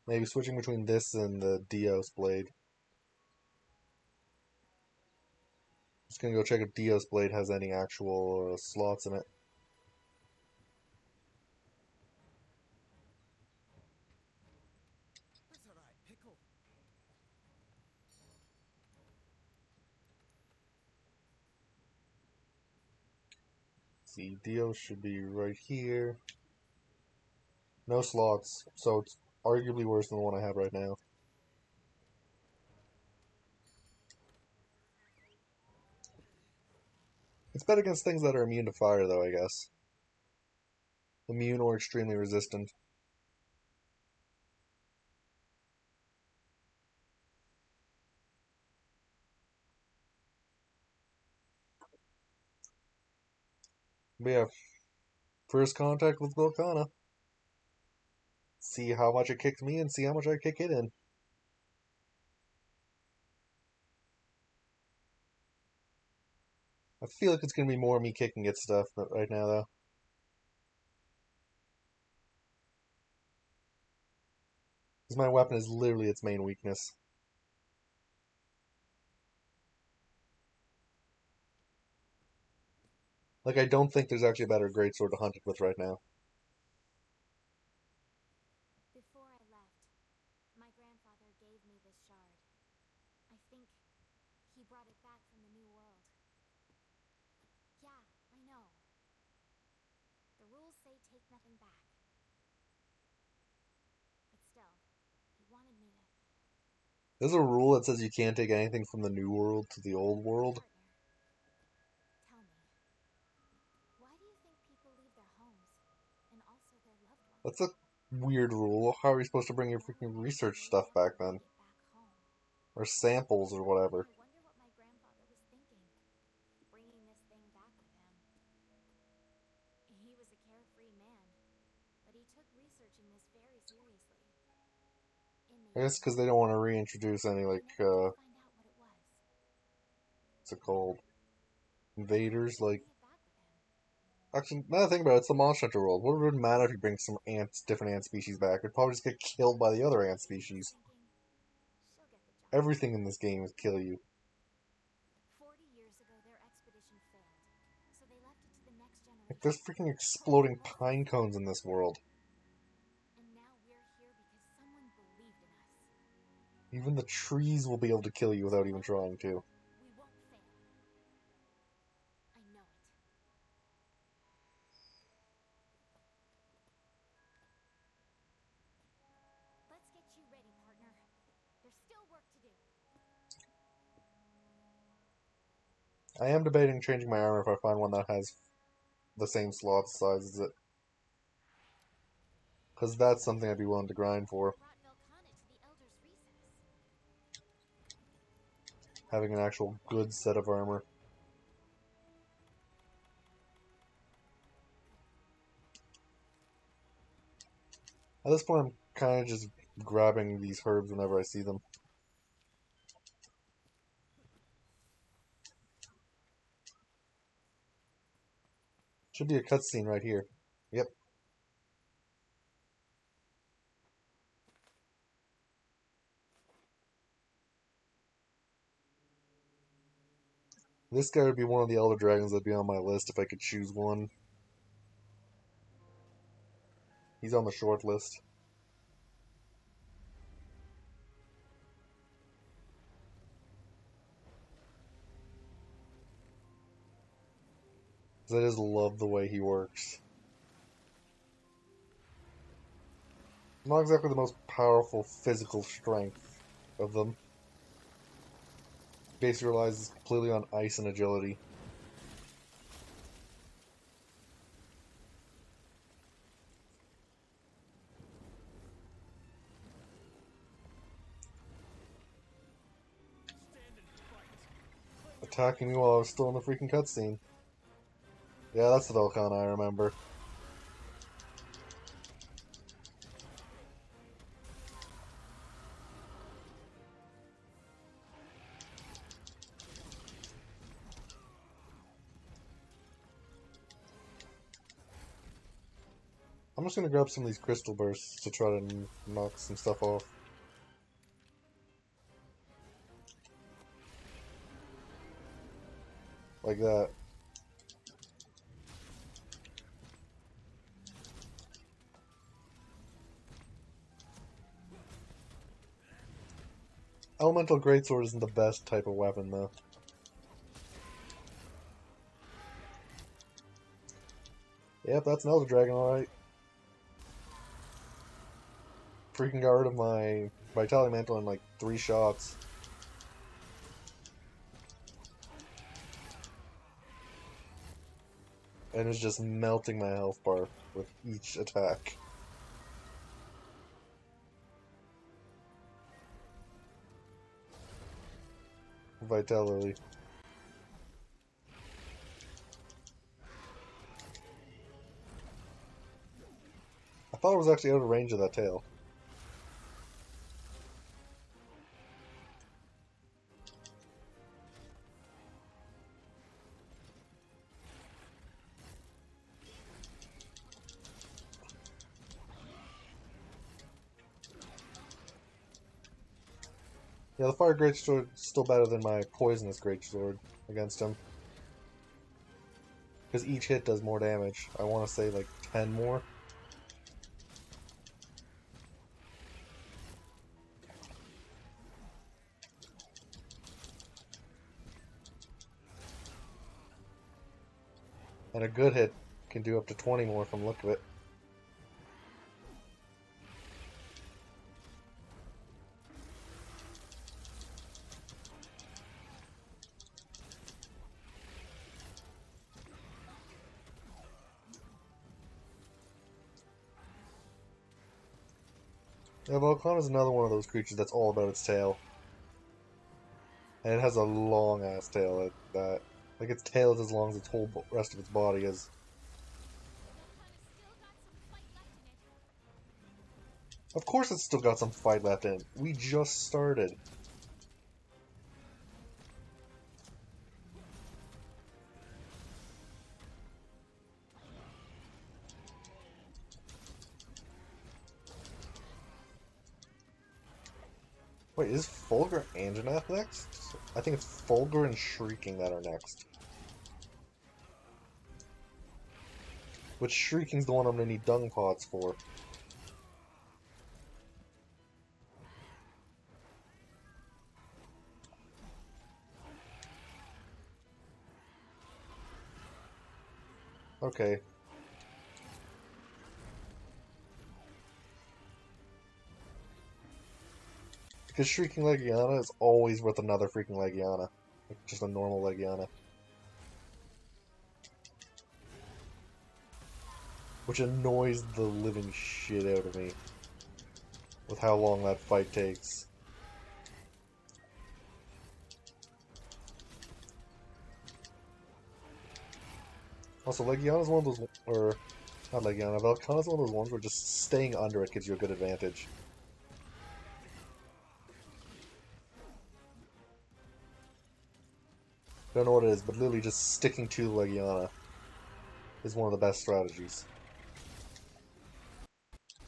Maybe switching between this and the Dios blade. Just gonna go check if Dios blade has any actual slots in it. That's alright, pickle. See, Dios should be right here. No slots, so it's arguably worse than the one I have right now. It's better against things that are immune to fire, though, I guess. Immune or extremely resistant. But yeah, first contact with Velkhana. See how much it kicks me and see how much I kick it in. I feel like it's gonna be more me kicking at stuff right now, though. Because my weapon is literally its main weakness. Like, I don't think there's actually a better greatsword to hunt it with right now. Before I left, my grandfather gave me this shard. I think he brought it back from the New World. Yeah, I know. The rules say take nothing back. But still, he wanted me to... There's a rule that says you can't take anything from the New World to the Old World. Partner, tell me, why do you think people leave their homes and also their loved ones? That's a weird rule. How are you supposed to bring your freaking research stuff back then? Or samples or whatever. I wonder what my grandfather was thinking, bringing this thing back with him. He was a carefree man, but he took researching this very seriously. I guess because they don't want to reintroduce any, like, find out what it was. what's it called? Invaders, like... Bring it back with him. Actually, now that I think about it, it's the Monster Hunter world. What would it matter if you bring some ants, different ant species back? It'd probably just get killed by the other ant species. Thinking, she'll get the job. Everything in this game would kill you. 40 years ago, their expedition failed, so they left it to the next generation. Like, there's freaking exploding pine cones in this world. And now we're here because someone believed in us. Even the trees will be able to kill you without even trying to. We won't fail. I know it. Let's get you ready, partner. There's still work to do. I am debating changing my armor if I find one that has the same slot size as it. Because that's something I'd be willing to grind for. Brought Velkhana to the Elder's recess. Having an actual good set of armor. At this point, I'm kind of just grabbing these herbs whenever I see them. Should be a cutscene right here. Yep. This guy would be one of the Elder Dragons that'd be on my list if I could choose one. He's on the short list. I just love the way he works. Not exactly the most powerful physical strength of them. Basically relies completely on ice and agility. Attacking me while I was still in the freaking cutscene. Yeah, that's the Velkhana I remember. I'm just gonna grab some of these crystal bursts to try to knock some stuff off. Like that. Elemental Greatsword isn't the best type of weapon, though. Yep, that's an Elder Dragon, alright. Freaking got rid of my Vitality Mantle in like 3 shots. And it's just melting my health bar with each attack. Vitality. I thought it was actually out of range of that tail. Yeah, the Fire Greatsword is still better than my Poisonous Greatsword against him. Because each hit does more damage. I want to say like 10 more. And a good hit can do up to 20 more from the look of it. Yeah, Velkhana is another one of those creatures that's all about its tail. And it has a long ass tail at that. Like its tail is as long as its whole rest of its body is. Of course it's still got some fight left in it. We just started. Wait, is Fulgur and Janeth next? I think it's Fulgur and Shrieking that are next. Which Shrieking's the one I'm gonna need dung pots for. Okay. Because Shrieking Legiana is always worth another freaking Legiana. Like just a normal Legiana. Which annoys the living shit out of me. With how long that fight takes. Also, Legiana's one of those, or not Legiana, Velkhana's one of those ones where just staying under it gives you a good advantage. Don't know what it is, but literally just sticking to the Legiana is one of the best strategies.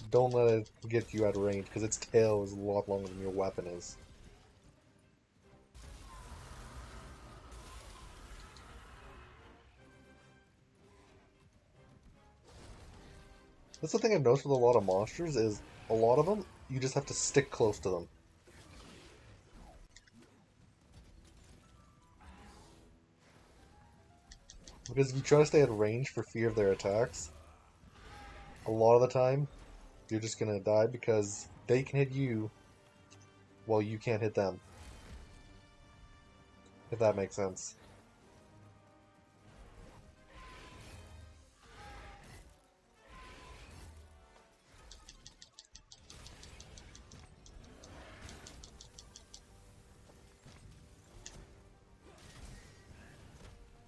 Don't let it get you out of range, because its tail is a lot longer than your weapon is. That's the thing I've noticed with a lot of monsters, is a lot of them, you just have to stick close to them. Because if you try to stay at range for fear of their attacks, a lot of the time, you're just gonna die because they can hit you while you can't hit them. If that makes sense.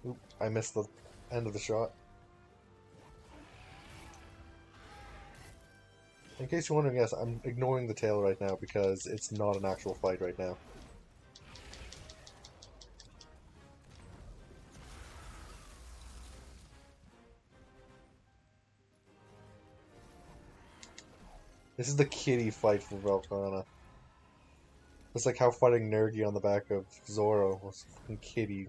Oop, I missed the end of the shot. In case you're wondering, yes, I'm ignoring the tail right now because it's not an actual fight right now. This is the kitty fight for Velkhana. It's like how fighting Nergi on the back of Zoro was fucking kitty.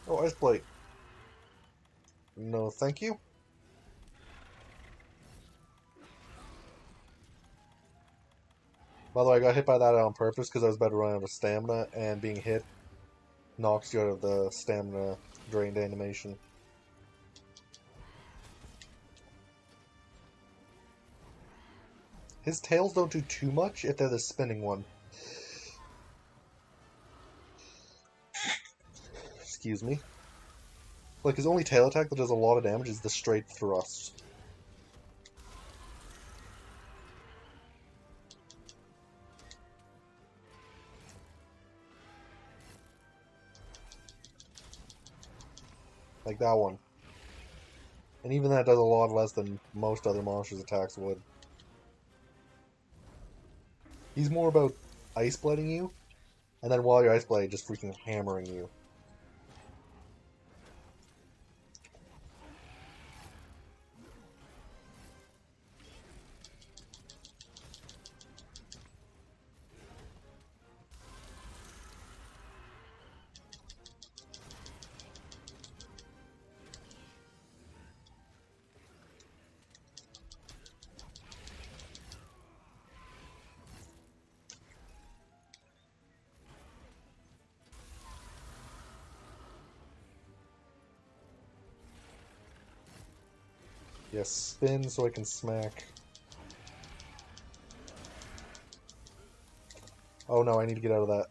Oh, Ice Blade. No, thank you. By the way, I got hit by that on purpose because I was about to run out of stamina, and being hit knocks you out of the stamina drained animation. His tails don't do too much if they're the spinning one. Excuse me. Like, his only tail attack that does a lot of damage is the straight thrust. Like that one. And even that does a lot less than most other monsters' attacks would. He's more about ice blading you, and then while you're ice blading, just freaking hammering you. Yes, spin so I can smack. Oh no, I need to get out of that.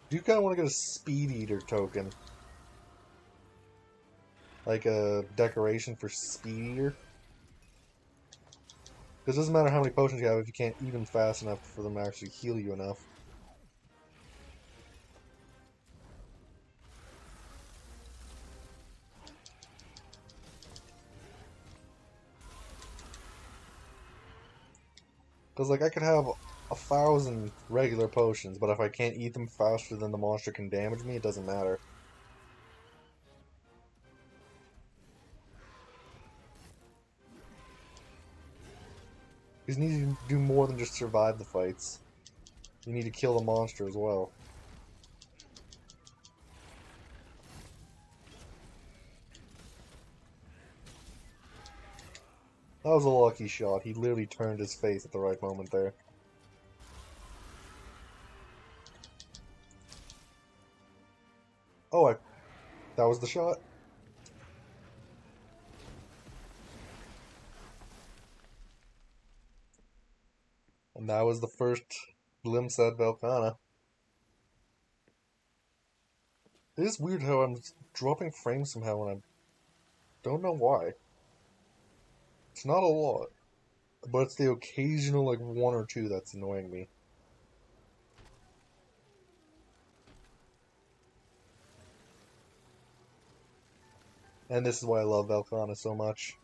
Do you kind of want to get a Speed Eater token? Like a decoration for Speed Eater? Because it doesn't matter how many potions you have if you can't eat them fast enough for them to actually heal you enough. Because, like, I could have 1,000 regular potions, but if I can't eat them faster than the monster can damage me, it doesn't matter. Because you need to do more than just survive the fights. You need to kill the monster as well. That was a lucky shot. He literally turned his face at the right moment there. Oh, that was the shot. And that was the first glimpse at Velkhana. It is weird how I'm dropping frames somehow and I don't know why. It's not a lot. but it's the occasional like one or two that's annoying me. And this is why I love Velkhana so much.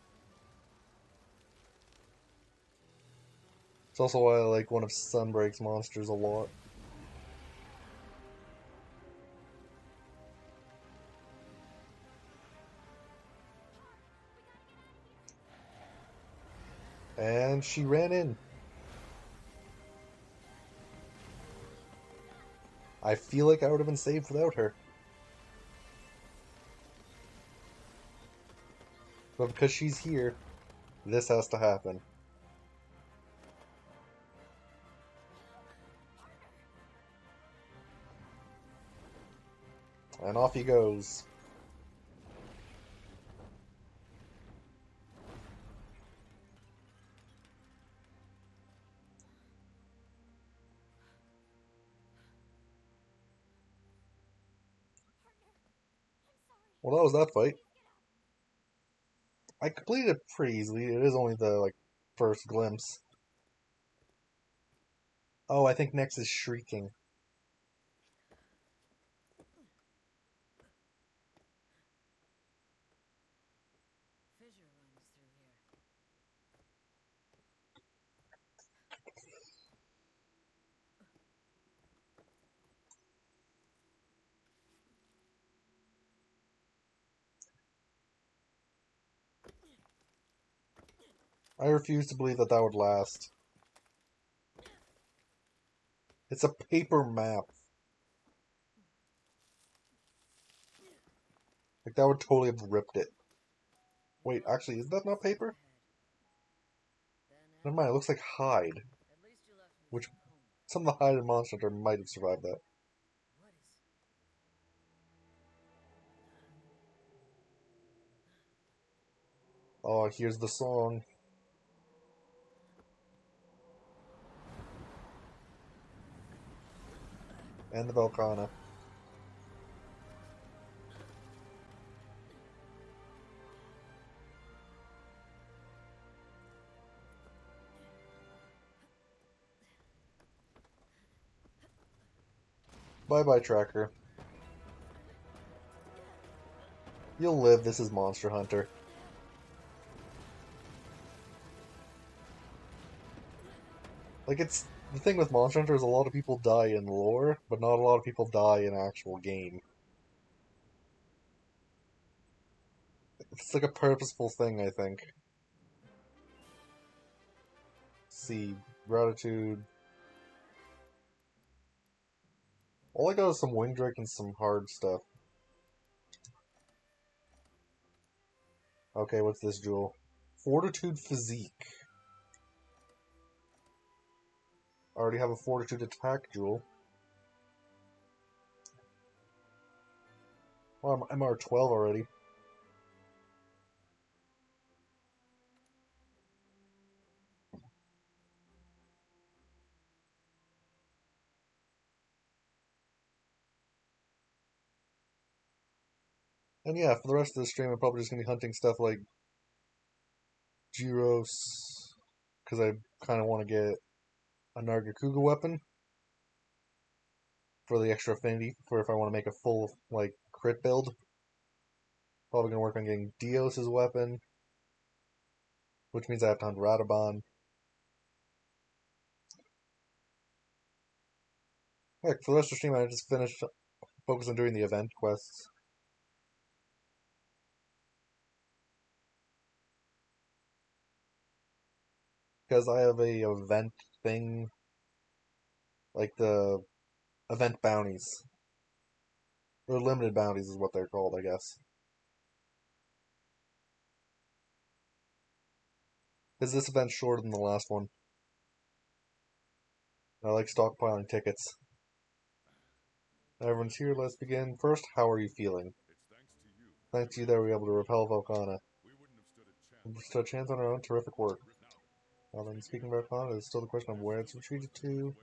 It's also why I like one of Sunbreak's monsters a lot. And she ran in. I feel like I would have been saved without her. But because she's here, this has to happen. And off he goes. Well, that was that fight. I completed it pretty easily. It is only the like first glimpse. Oh, I think next is Shrieking. Fissure runs through here. I refuse to believe that that would last. It's a paper map. Like, that would totally have ripped it. Wait, actually, is that not paper? Never mind, it looks like hide. At least you left me Which, some homework. some of the hide in Monster Hunter might have survived that. What is... Oh, here's the song. And the Velkhana. Bye-bye, Tracker. You'll live, this is Monster Hunter. Like, it's... The thing with Monster Hunter is a lot of people die in lore, but not a lot of people die in actual game. It's like a purposeful thing, I think. See, Gratitude. All I got is some Wing Drake and some hard stuff. Okay, what's this jewel? Fortitude Physique. I already have a Fortitude Attack jewel. Oh, I'm MR12 already. And yeah, for the rest of the stream, I'm probably just going to be hunting stuff like Gyros, because I kind of want to get a Nargacuga weapon for the extra affinity, for if I want to make a full, like, crit build. Probably going to work on getting Dios' weapon, which means I have to hunt Radabon. Heck, for the rest of the stream, I just finished focus on doing the event quests. Because I have a event thing, like the event bounties. Or limited bounties is what they're called, I guess. Because this event's shorter than the last one. I like stockpiling tickets. Everyone's here, let's begin. First, how are you feeling? It's thanks to you. Thanks to you that we were able to repel Velkhana. We wouldn't have stood a We chance. stood a chance on our own, terrific work. Now, Well then, speaking of Velkhana, there's still the question of where it's retreated to.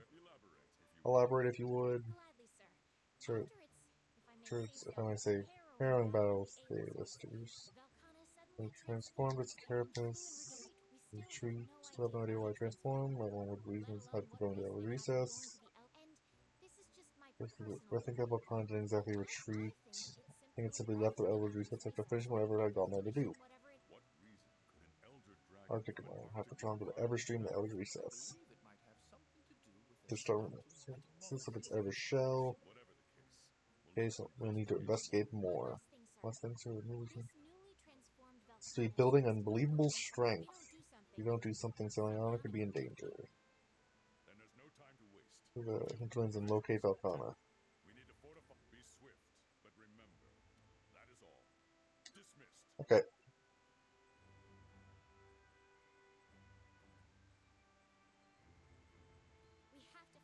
elaborate Elaborate if if you you would. Gladly, sir. Sure, After its, if I may say, harrowing battles, the Listers. Velkhana They suddenly transformed its into a carapace. Retreat. Still have no idea why I transformed. My one would reasons how to go into the recess. I think that Velkhana didn't exactly retreat. I think it simply left the Elder Recess after finishing whatever I got there to do. What reason could an elder dragon Arctic Command. Have to travel to the Everstream, the Elder Recess. To start with, since if it's Ever Shell. whatever the case? Okay, so we'll need to investigate more. Last things are moving. It's to be building unbelievable strength. If you don't do something, Celiana could be in danger. Then there's no time to waste. To the hinterlands and locate Velkhana. We need to fortify. Be swift, but remember, that is all. Dismissed. Okay.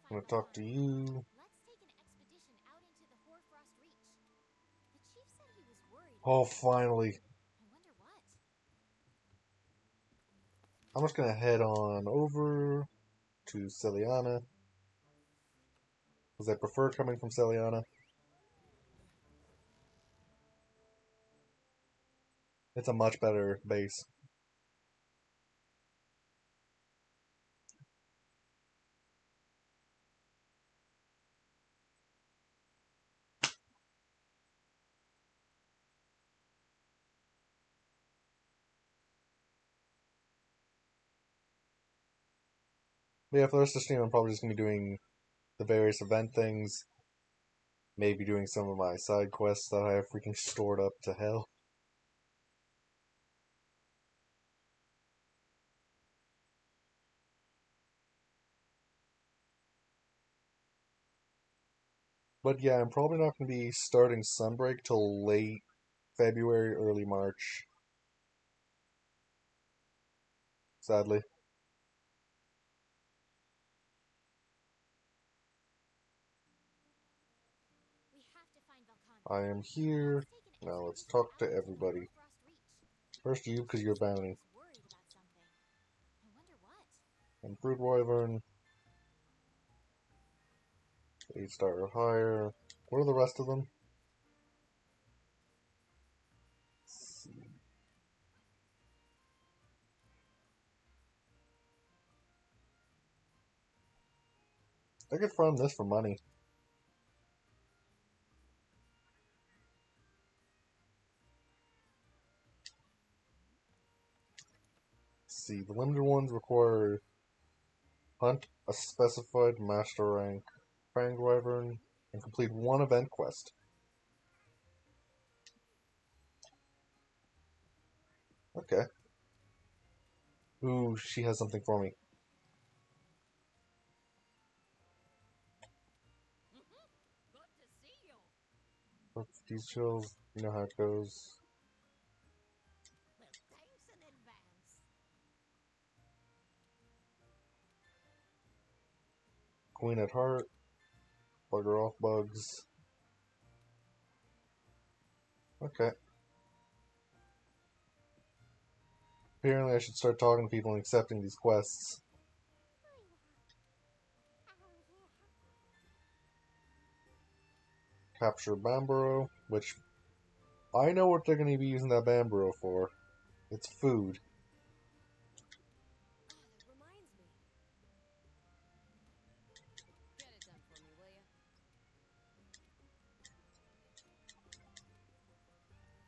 I'm gonna talk to you. Let's take an expedition out into the Hoarfrost Reach. The chief said he was worried. Oh, finally. I wonder what. I'm just gonna head on over to Celiana. Because I prefer coming from Celiana. It's a much better base. But yeah, for the rest of the stream, I'm probably just gonna be doing the various event things. Maybe doing some of my side quests that I have freaking stored up to hell. But yeah, I'm probably not going to be starting Sunbreak till late February, early March. Sadly. We have to find Velkhana. I am here. Now let's talk to everybody. First you, because you're bounty. Worried about something. I wonder what. And Brood Wyvern. 8-star or higher. What are the rest of them? Let's see. I could farm this for money. Let's see, the limited ones require hunt a specified master rank Fang Wyvern and complete one event quest. Okay. Ooh, she has something for me. Good to see you. Look, these chills, you know how it goes. Well, thanks in advance. Queen at heart. Bugger off bugs. Okay. Apparently I should start talking to people and accepting these quests. Capture Bamborough, which I know what they're going to be using that Bamborough for. It's food. Ah, that reminds me. Get it done for me, will ya?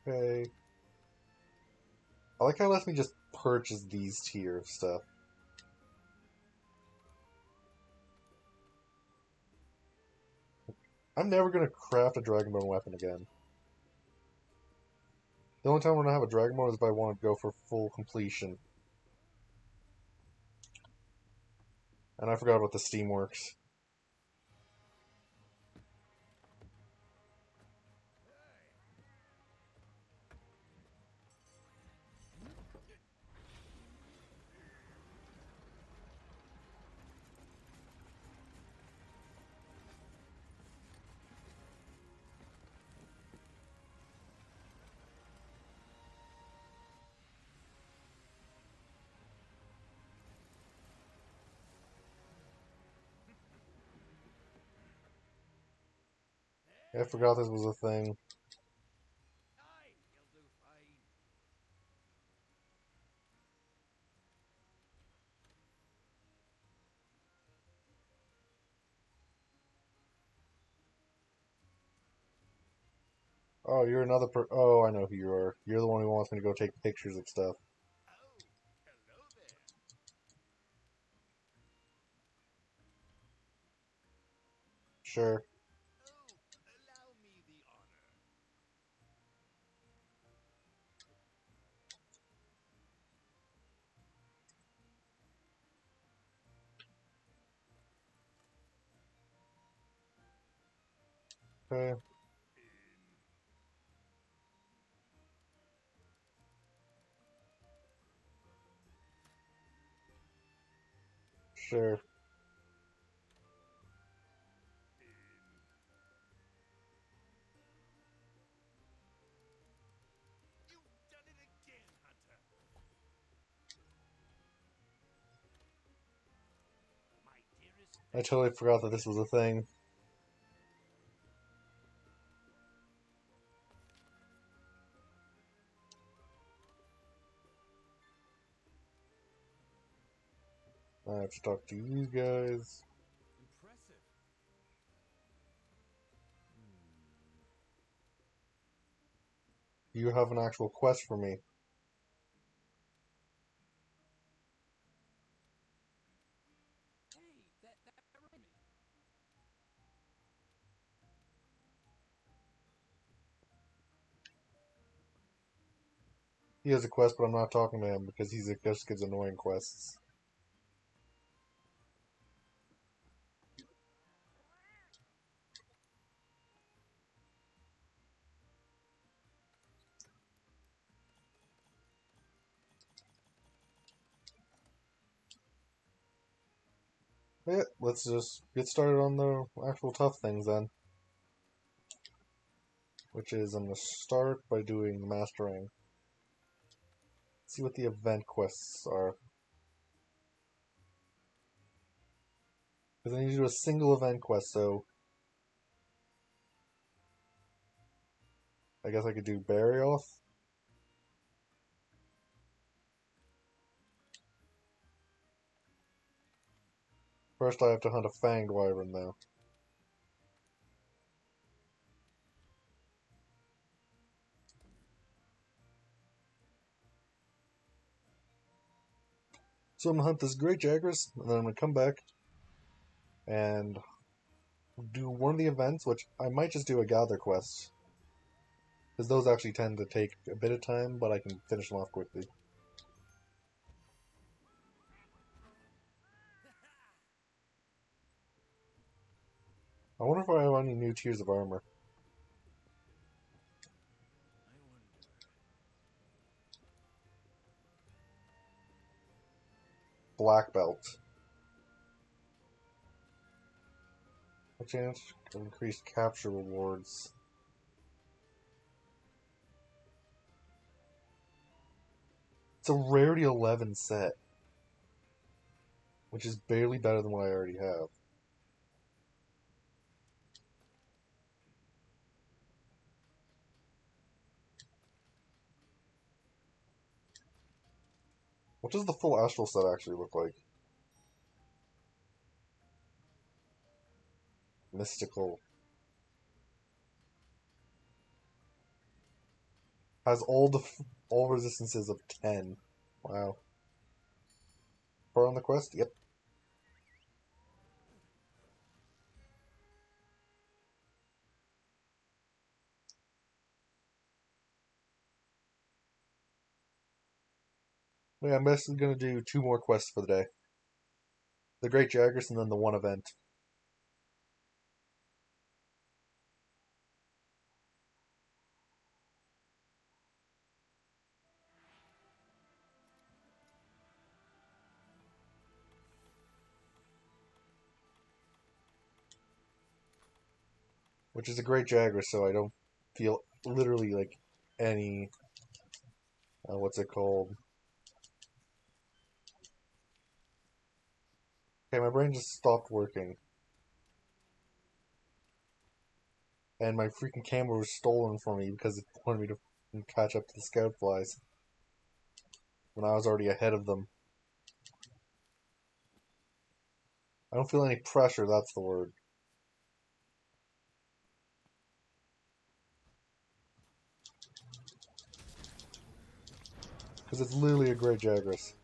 Okay. I like how it lets me just purchase these tier of stuff. I'm never going to craft a Dragonbone weapon again. The only time I'm going to have a Dragonbone is if I want to go for full completion. And I forgot about the Steamworks. I forgot this was a thing. Aye, he'll do fine. Oh, you're another Oh, I know who you are. You're the one who wants me to go take pictures of stuff. Oh, hello there. Sure. Oh, allow me the honor. Okay. Sure. You've done it again, Hunter. My dearest I totally forgot that this was a thing. I have to talk to you guys. Impressive. You have an actual quest for me. Hey, that reminded me. He has a quest, but I'm not talking to him because just gives annoying quests. Yeah, let's just get started on the actual tough things then. Which is, I'm going to start by doing the mastering. See what the event quests are. Because I need to do a single event quest, so I guess I could do Barioth. First I have to hunt a fanged wyvern though. So I'm going to hunt this great Jagras, and then I'm going to come back and do one of the events, which I might just do a gather quest. Because those actually tend to take a bit of time, but I can finish them off quickly. I wonder if I have any new tiers of armor. I wonder. Black belt. A chance to increase capture rewards. It's a rarity 11 set, which is barely better than what I already have. What does the full astral set actually look like? Mystical. Has all resistances of 10. Wow. Far on the quest? Yep. Yeah, I'm basically gonna do 2 more quests for the day. The Great Jagras and then the one event. Which is a Great Jagras, so I don't feel literally like any what's it called? Okay, my brain just stopped working. And my freaking camera was stolen from me because it wanted me to catch up to the scout flies when I was already ahead of them. I don't feel any pressure, that's the word. Because it's literally a great Jagras.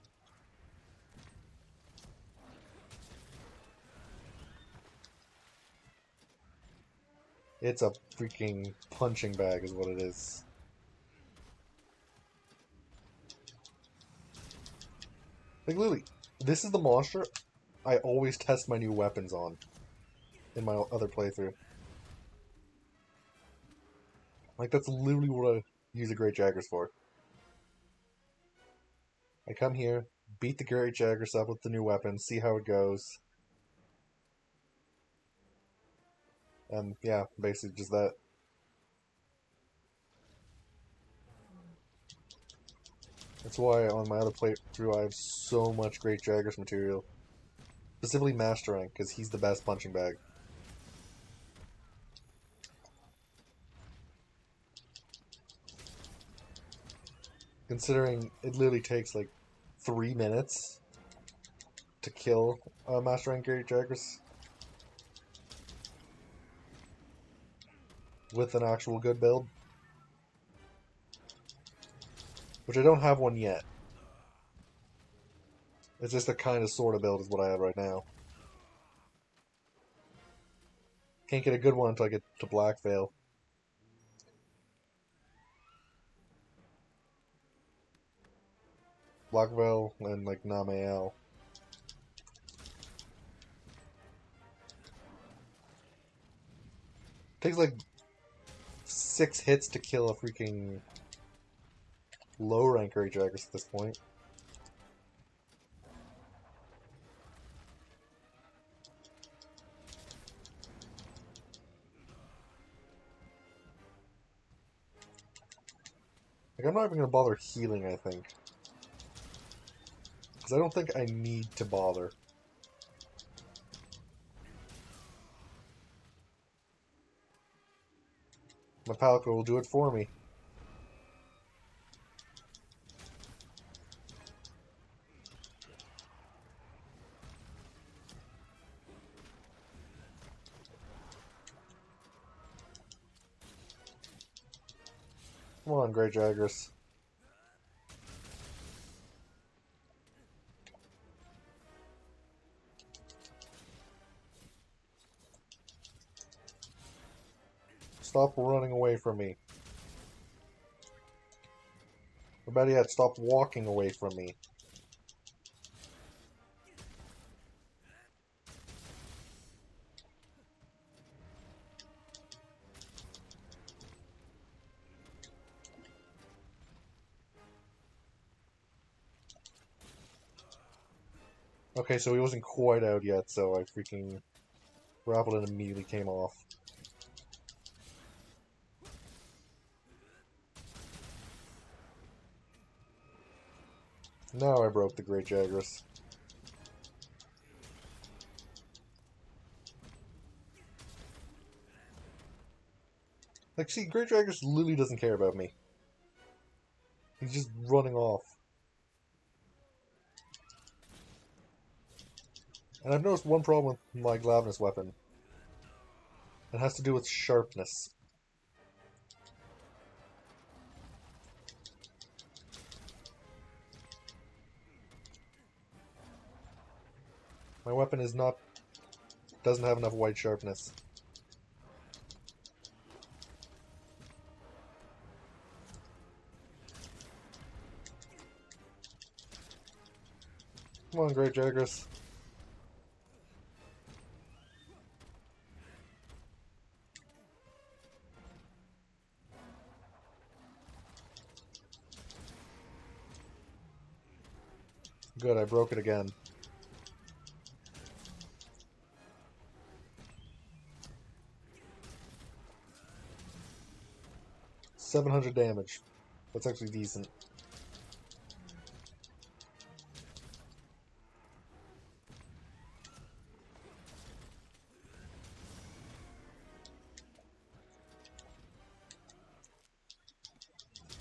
It's a freaking punching bag is what it is. Like, literally, this is the monster I always test my new weapons on in my other playthrough. Like, that's literally what I use a Great Jagras for. I come here, beat the Great Jagras up with the new weapon, see how it goes. And, yeah, basically just that. That's why on my other playthrough I have so much Great Jagras material. Specifically Master Rank, because he's the best punching bag. Considering it literally takes like 3 minutes to kill a Master Rank Great Jagras with an actual good build. Which I don't have one yet. It's just a kind of sort of build is what I have right now. Can't get a good one until I get to Black Veil. Black Veil and like Namael. Takes like 6 hits to kill a freaking low rank Great Jagras at this point. Like, I'm not even going to bother healing, I think. Because I don't think I need to bother. My Palco will do it for me. Come on, Great Jagras. Stop running away from me. Or better yet, stop walking away from me. Okay, so he wasn't quite out yet, so I freaking grappled and immediately came off. Now I broke the Great Jagras. Like, see, Great Jagras literally doesn't care about me. He's just running off. And I've noticed one problem with my Glavnus weapon. It has to do with sharpness. My weapon doesn't have enough white sharpness. Come on, Great Jagras. Good, I broke it again. $700 damage. That's actually decent.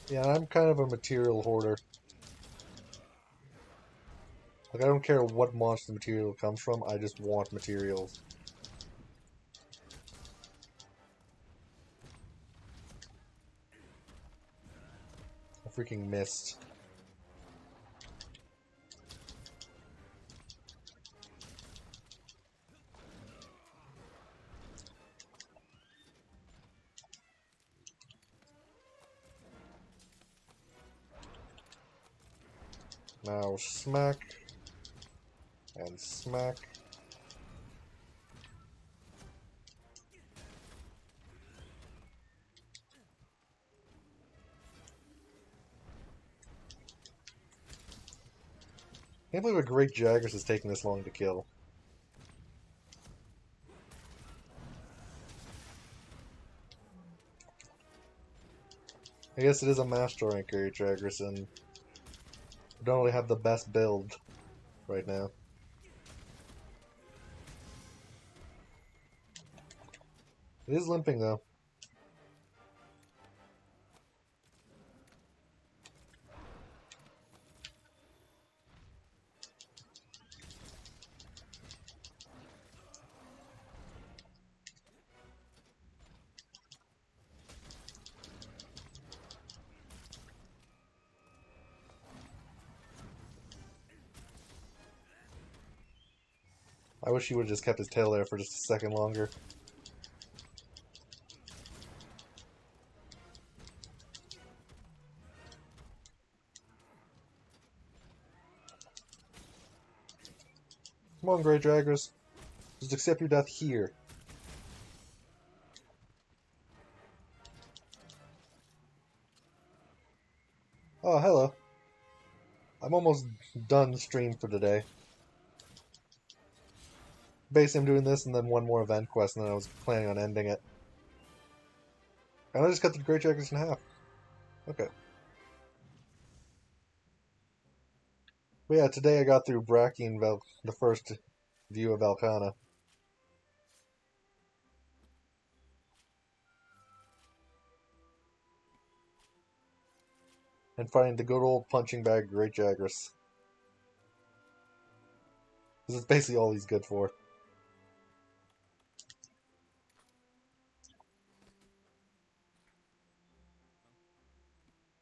Yeah, I'm kind of a material hoarder. Like, I don't care what monster material comes from, I just want materials. I freaking missed. Now smack. And smack. Can't believe a Great Jaggers is taking this long to kill. I guess it is a Master Rank Great Jaggers, and we don't really have the best build right now. It is limping though. I wish he would have just kept his tail there for just a second longer. Come on, Great Jaggers. Just accept your death here. Oh, hello. I'm almost done stream for today. Basically, I'm doing this and then one more event quest, and then I was planning on ending it. And I just cut the Great Jaggers in half. Okay. But yeah, today I got through Brachy and the first view of Velkhana. And fighting the good old punching bag Great Jaggers. This is basically all he's good for.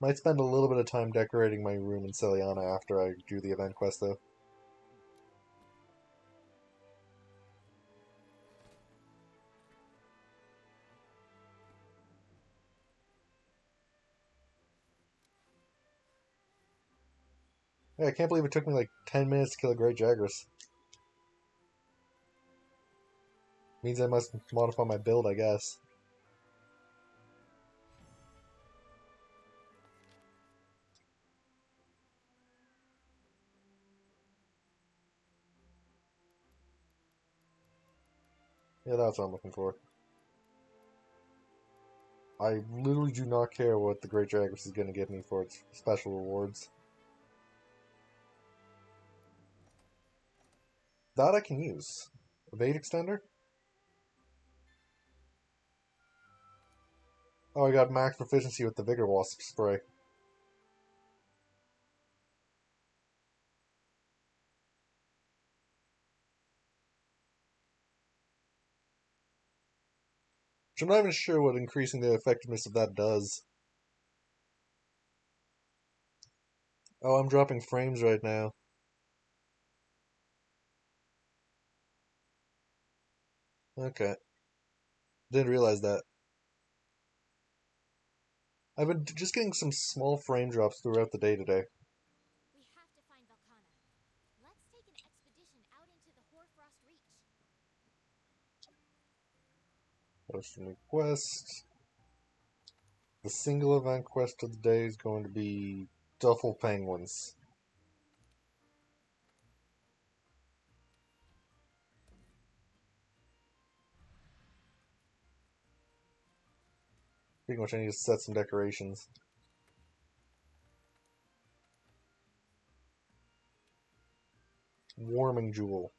Might spend a little bit of time decorating my room in Celiana after I do the event quest, though. Yeah, I can't believe it took me like 10 minutes to kill a Great Jaggers. Means I must modify my build, I guess. Yeah, that's what I'm looking for. I literally do not care what the Great Jaggers is going to give me for its special rewards. That I can use. Evade extender? Oh, I got max proficiency with the Vigor Wasp spray. Which I'm not even sure what increasing the effectiveness of that does. Oh, I'm dropping frames right now. Okay. Didn't realize that. I've been just getting some small frame drops throughout the day today. We have to find Velkhana. Let's take an expedition out into the Hoarfrost Reach. Post a new quest. The single event quest of the day is going to be Duffel Penguins. Pretty much I need to set some decorations. Warming Jewel.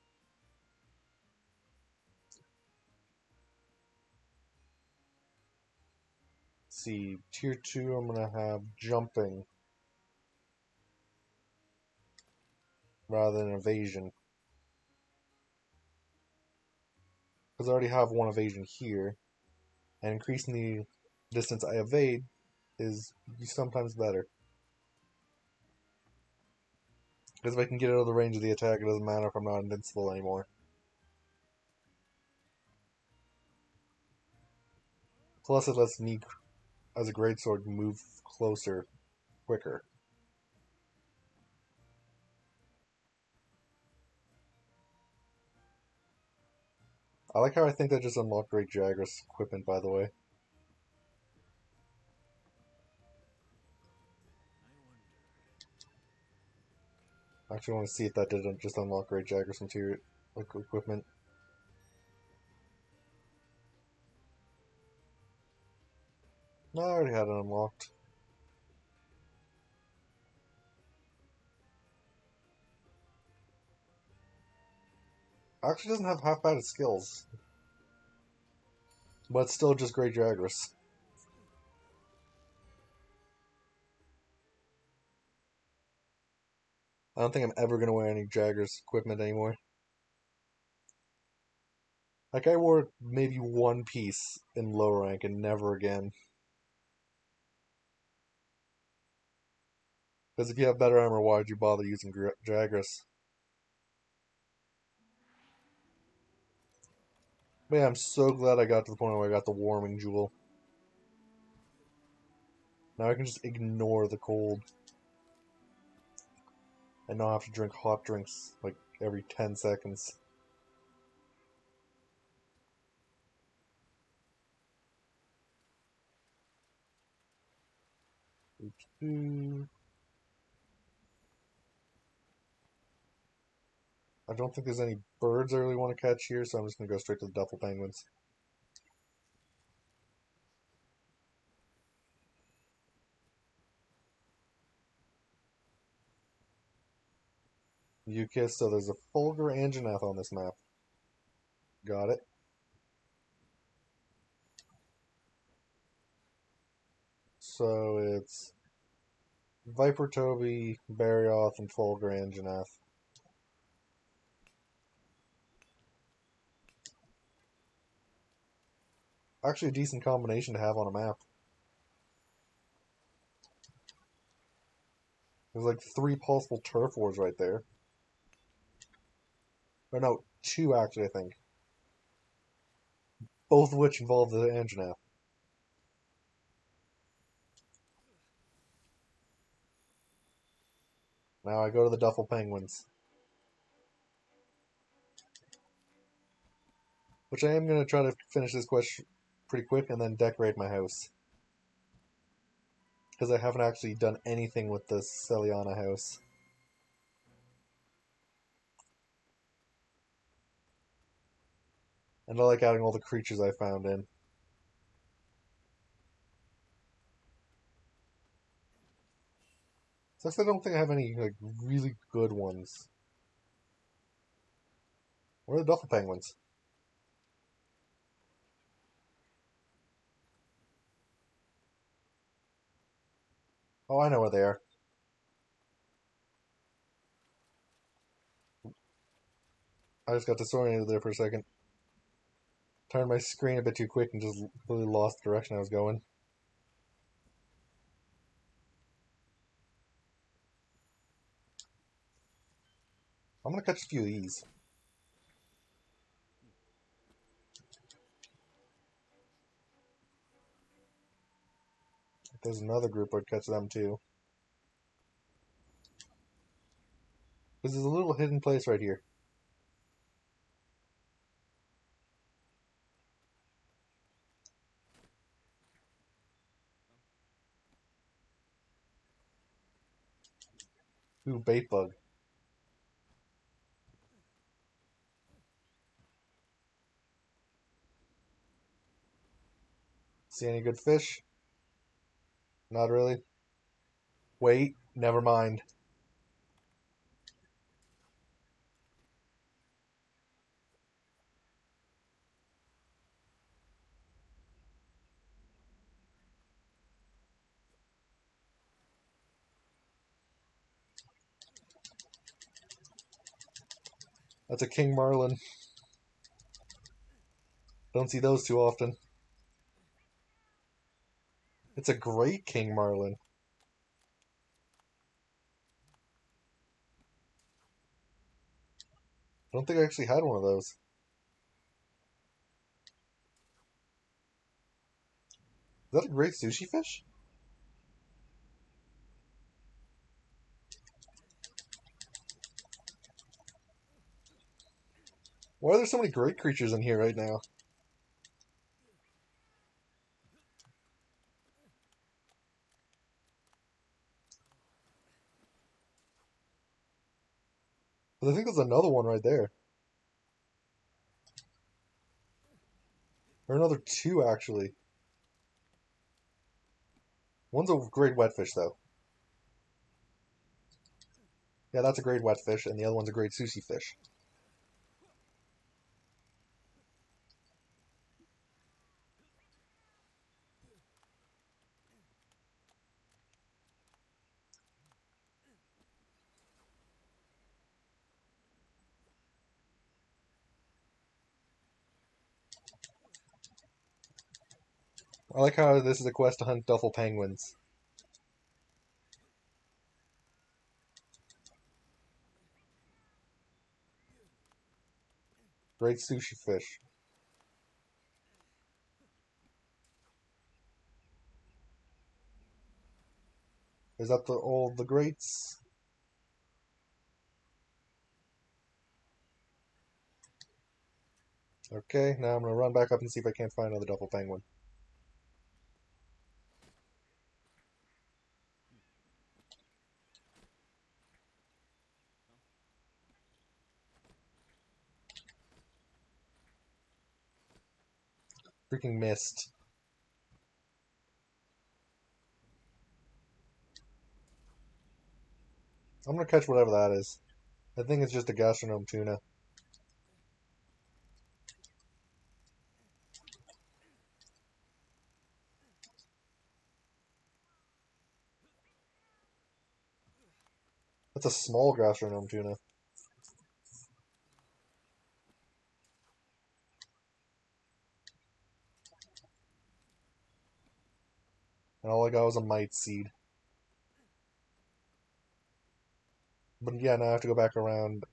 Let's see, tier 2 I'm going to have jumping rather than evasion. Because I already have one evasion here. And increasing the distance I evade is sometimes better. Because if I can get out of the range of the attack, it doesn't matter if I'm not invincible anymore. Plus it lets me, as a greatsword, move closer quicker. I like how I think that just unlocked Great Jagras equipment, by the way. I actually want to see if that didn't just unlock Great Jagras material, like equipment. No, I already had it unlocked. Actually doesn't have half bad skills. But it's still just Great Jagras. I don't think I'm ever going to wear any Jagras equipment anymore. Like, I wore maybe one piece in low rank and never again. Because if you have better armor, why'd you bother using Jagras? But yeah, I'm so glad I got to the point where I got the warming jewel. Now I can just ignore the cold. And not have to drink hot drinks like every 10 seconds. I don't think there's any birds I really want to catch here, so I'm just going to go straight to the duffel penguins. Yukis, so there's a Fulgur Anjanath on this map. Got it. So it's Viper Toby, Barioth, and Fulgur Anjanath. Actually a decent combination to have on a map. There's like 3 possible turf wars right there. Or no, 2 actually, I think. Both of which involve the Anjanath. Now I go to the Duffel Penguins. Which I am going to try to finish this quest pretty quick and then decorate my house. Because I haven't actually done anything with this Celiana house. And I like adding all the creatures I found in. So I don't think I have any like really good ones. Where are the Duffel Penguins? Oh, I know where they are. I just got disoriented there for a second. Turned my screen a bit too quick and just completely lost the direction I was going. I'm gonna catch a few of these. If there's another group, I'd catch them too. Because there's a little hidden place right here. Ooh, bait bug. See any good fish? Not really. Wait, never mind. That's a king marlin. Don't see those too often. It's a great king marlin. I don't think I actually had one of those. Is that a great sushi fish? Why are there so many great creatures in here right now? But I think there's another one right there. Or another two, actually. One's a great wetfish, though. Yeah, that's a great wetfish, and the other one's a great sushi fish. I like how this is a quest to hunt duffel penguins. Great sushi fish. Is that all the greats? Okay, now I'm gonna run back up and see if I can't find another duffel penguin. Freaking missed. I'm gonna catch whatever that is. I think it's just a gastronome tuna. That's a small gastronome tuna. And all I got was a mite seed. But yeah, now I have to go back around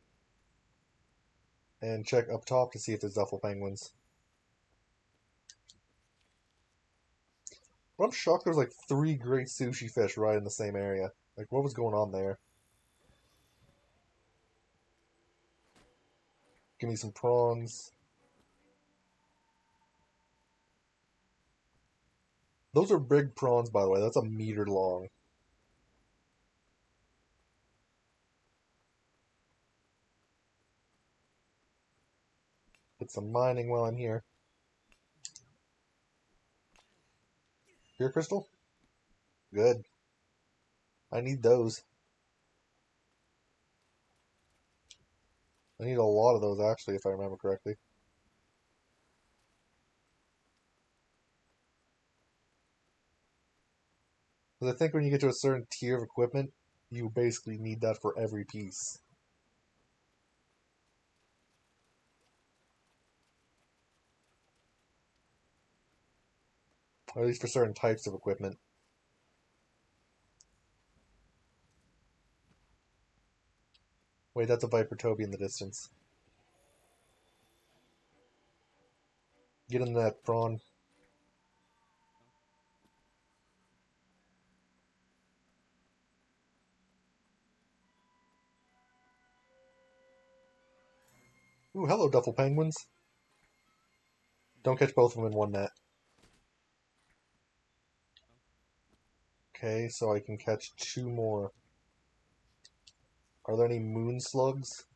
and check up top to see if there's duffel penguins. But I'm shocked there's like 3 great sushi fish right in the same area. Like, what was going on there? Give me some prawns. Those are big prawns, by the way. That's a meter long. Get some mining while I'm here. Here, Crystal? Good. I need those. I need a lot of those, actually, if I remember correctly. Because I think when you get to a certain tier of equipment, you basically need that for every piece. Or at least for certain types of equipment. Wait, that's a Viper Toby in the distance. Get in that prawn. Ooh, hello, duffel penguins. Don't catch both of them in one net. Okay, so I can catch 2 more. Are there any moon slugs?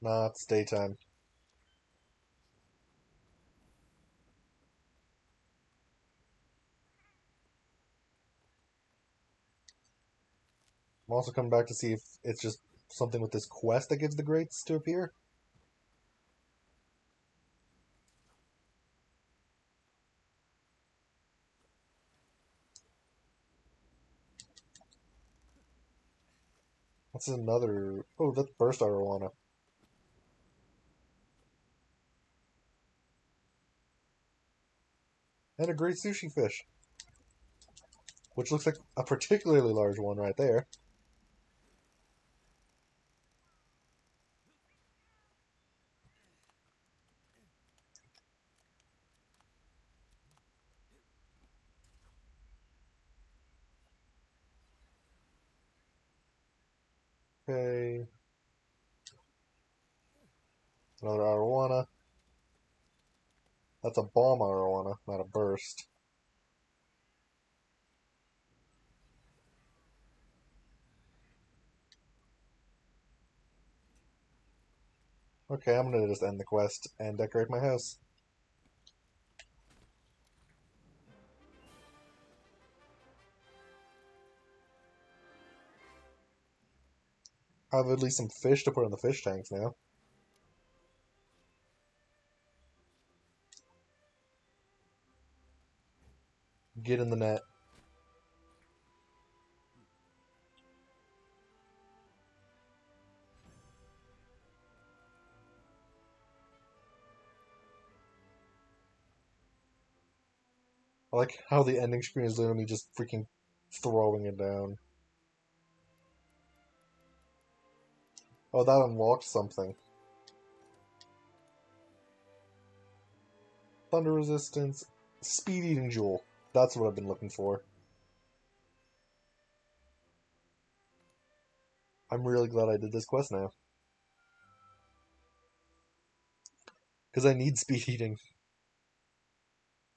Nah, it's daytime. I'm also coming back to see if it's just something with this quest that gives the greats to appear. That's another... Oh, that's burst arowana. And a great sushi fish. Which looks like a particularly large one right there. Okay. Another arowana. That's a bomb arowana, not a burst. Okay, I'm gonna just end the quest and decorate my house. I have at least some fish to put in the fish tanks now. Get in the net. I like how the ending screen is literally just freaking throwing it down. Oh, that unlocked something. Thunder resistance. Speed eating jewel. That's what I've been looking for. I'm really glad I did this quest now. Because I need speed eating.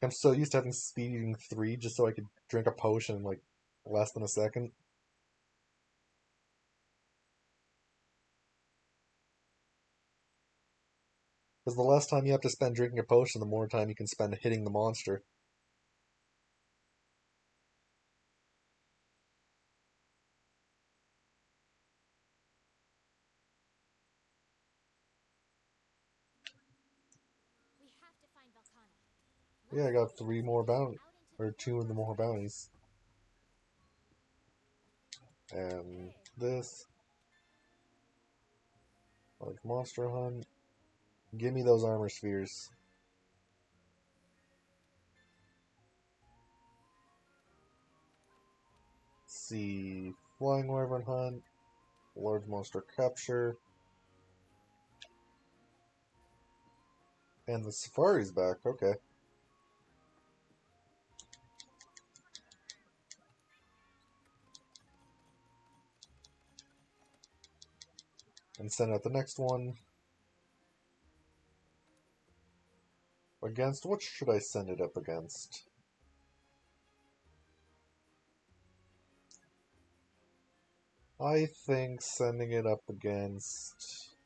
I'm so used to having speed eating 3 just so I could drink a potion in like less than a second. Because the less time you have to spend drinking a potion, the more time you can spend hitting the monster. We have to find Velkhana. Yeah, I got 3 more bounties. Or 2 of the more bounties. And this. Like monster hunt. Give me those armor spheres. Let's see. Flying wyvern hunt. Large monster capture. And the safari's back. Okay. And send out the next one. Against what should I send it up against? I think sending it up against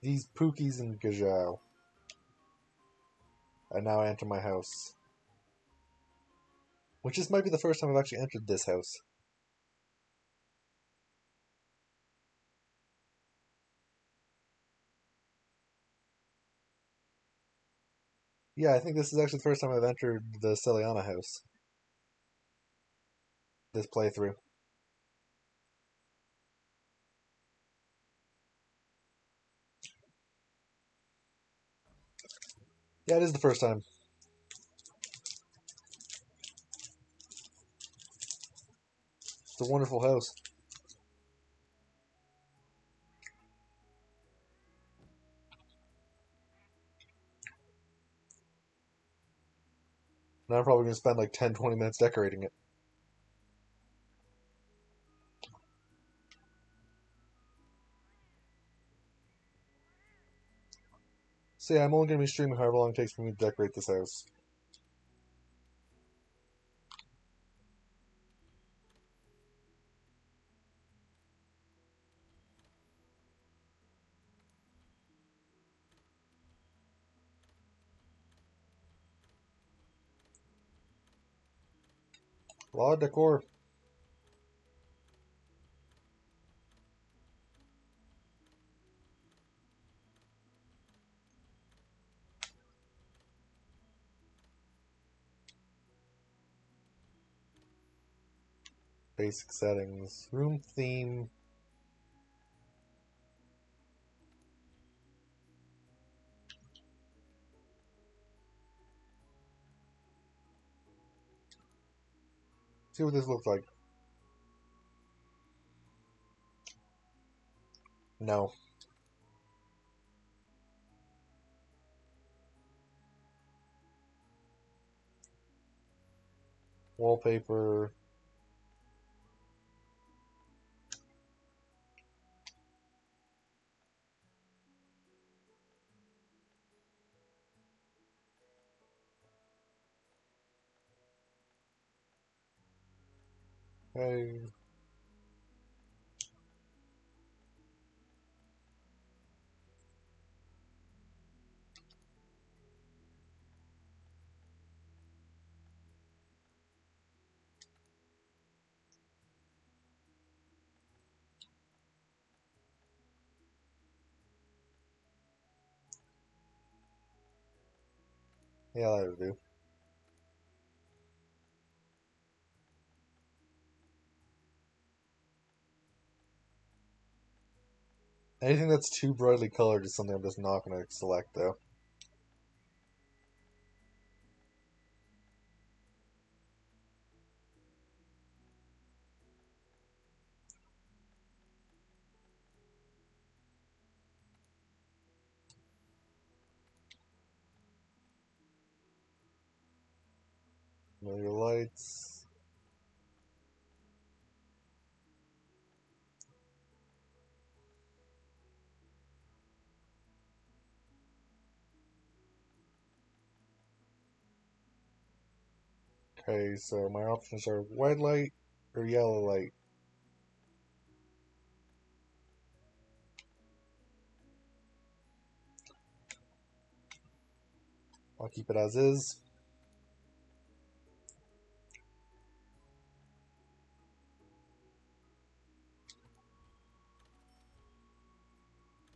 these Pookies and Gajau. I now enter my house. Which this might be the first time I've actually entered this house. Yeah, I think this is actually the first time I've entered the Celiana house. This playthrough. Yeah, it is the first time. It's a wonderful house. Now I'm probably going to spend like 10-20 minutes decorating it. So yeah, I'm only going to be streaming however long it takes for me to decorate this house. A lot of decor. Basic settings. Room theme. See what this looks like. No. Wallpaper. Okay. Yeah, that'll do. Anything that's too brightly colored is something I'm just not going to select, though. Familiar lights. Okay, so my options are white light or yellow light. I'll keep it as is.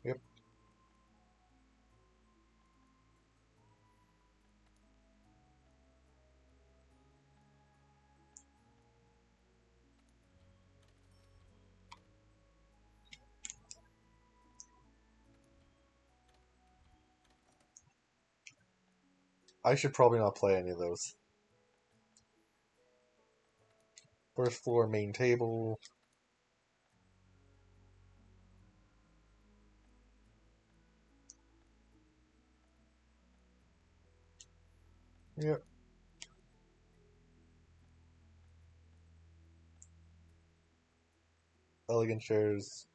Yep. I should probably not play any of those. First floor main table. Yep. Elegant chairs.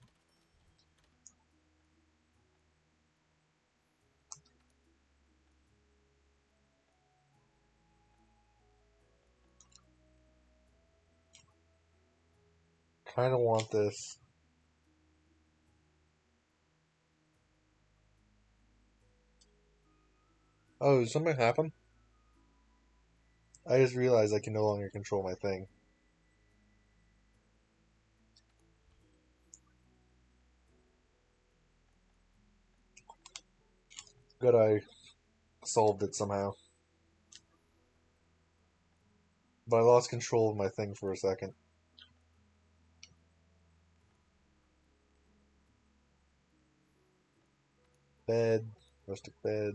Kind of want this. Oh, did something happen? I just realized I can no longer control my thing. Good, I solved it somehow. But I lost control of my thing for a second. Bed. Rustic bed.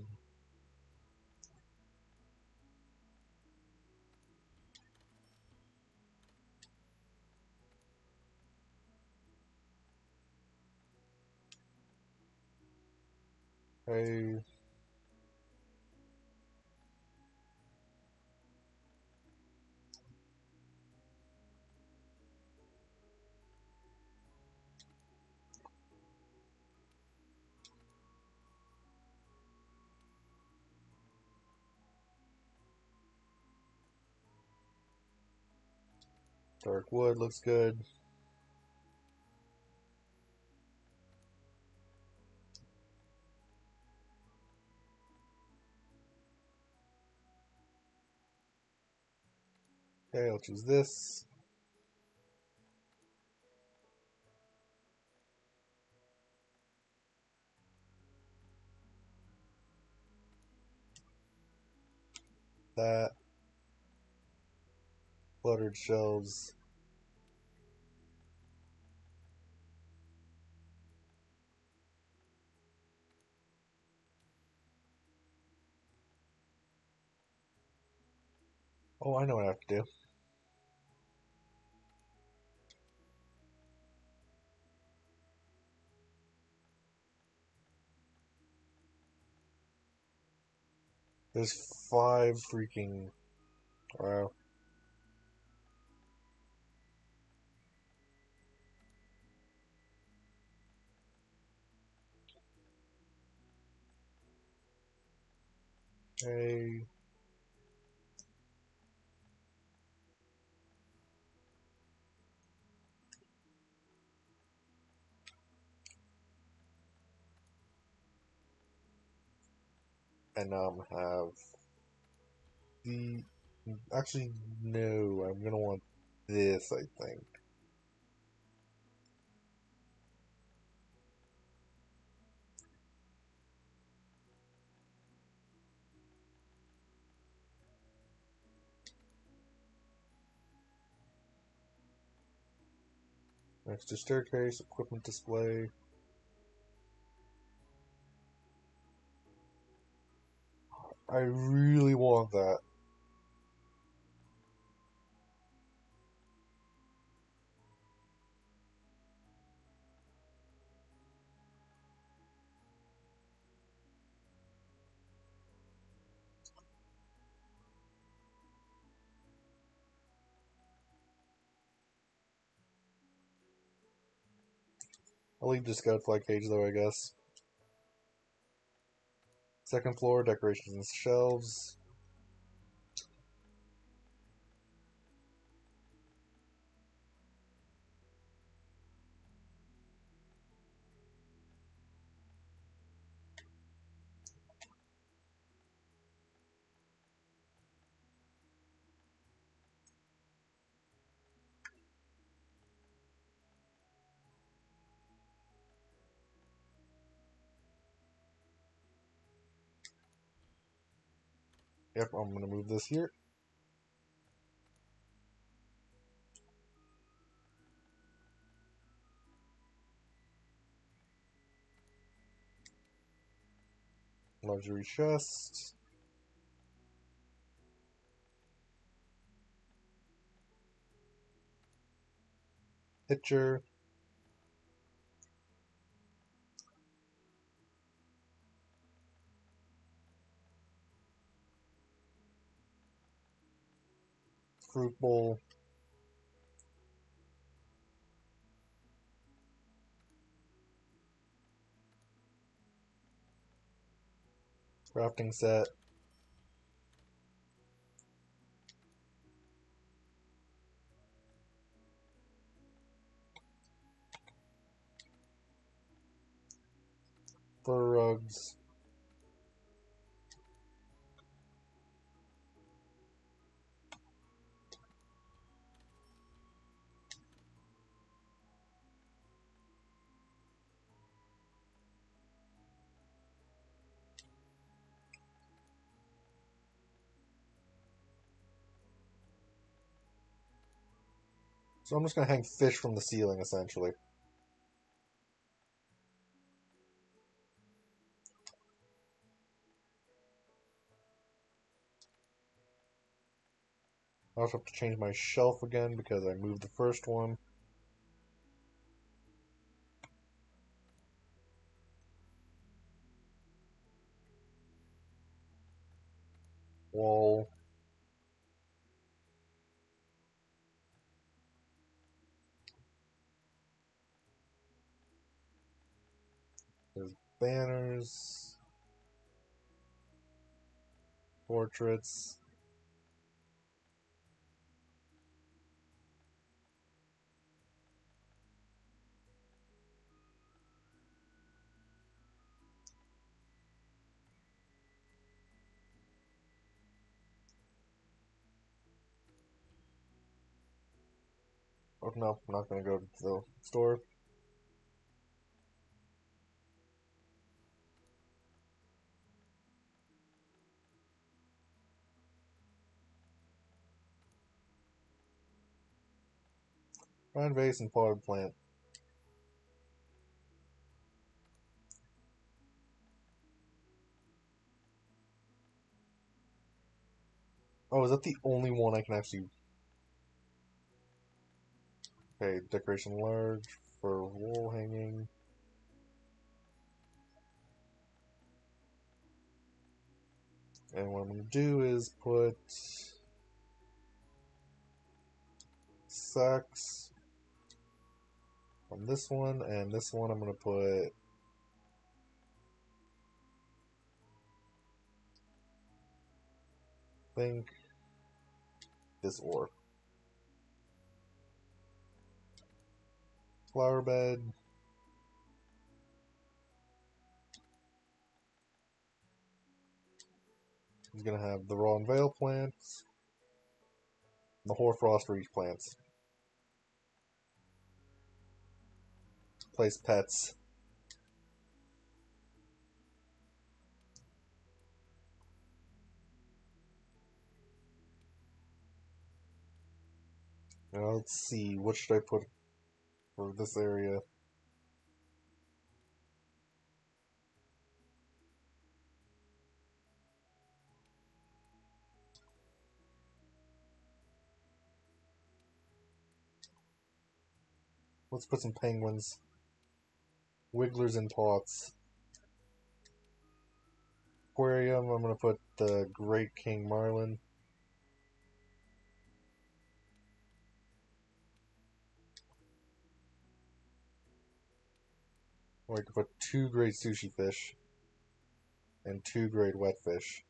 Hey. Dark wood looks good. Okay, I'll choose this. That. Cluttered shelves. Oh, I know what I have to do. There's 5 freaking... Wow. Hey. And now I'm gonna have the. Actually, no, I'm gonna want this, I think. Next to staircase, equipment display. I really want that. I'll leave the scout flag cage though, I guess. Second floor, decorations and shelves. Yep, I'm gonna move this here. Luxury chest. Pitcher. Fruit bowl. Crafting set. Fur rugs. So I'm just gonna hang fish from the ceiling, essentially. I also have to change my shelf again because I moved the first one. Wall. There's banners. Portraits. Oh no, I'm not gonna go to the store. Pine vase and potted plant. Oh, is that the only one I can actually... Okay, decoration large for wall hanging. And what I'm going to do is put sacks on this one, and this one I'm going to put think this ore. Flower bed. He's gonna have the raw and veil plants, and the hoarfrost reach plants. Place pets. Now let's see, what should I put for this area? Let's put some penguins. Wigglers in pots. Aquarium, I'm gonna put the Great King Marlin. Or I could put 2 great sushi fish and 2 great wet fish.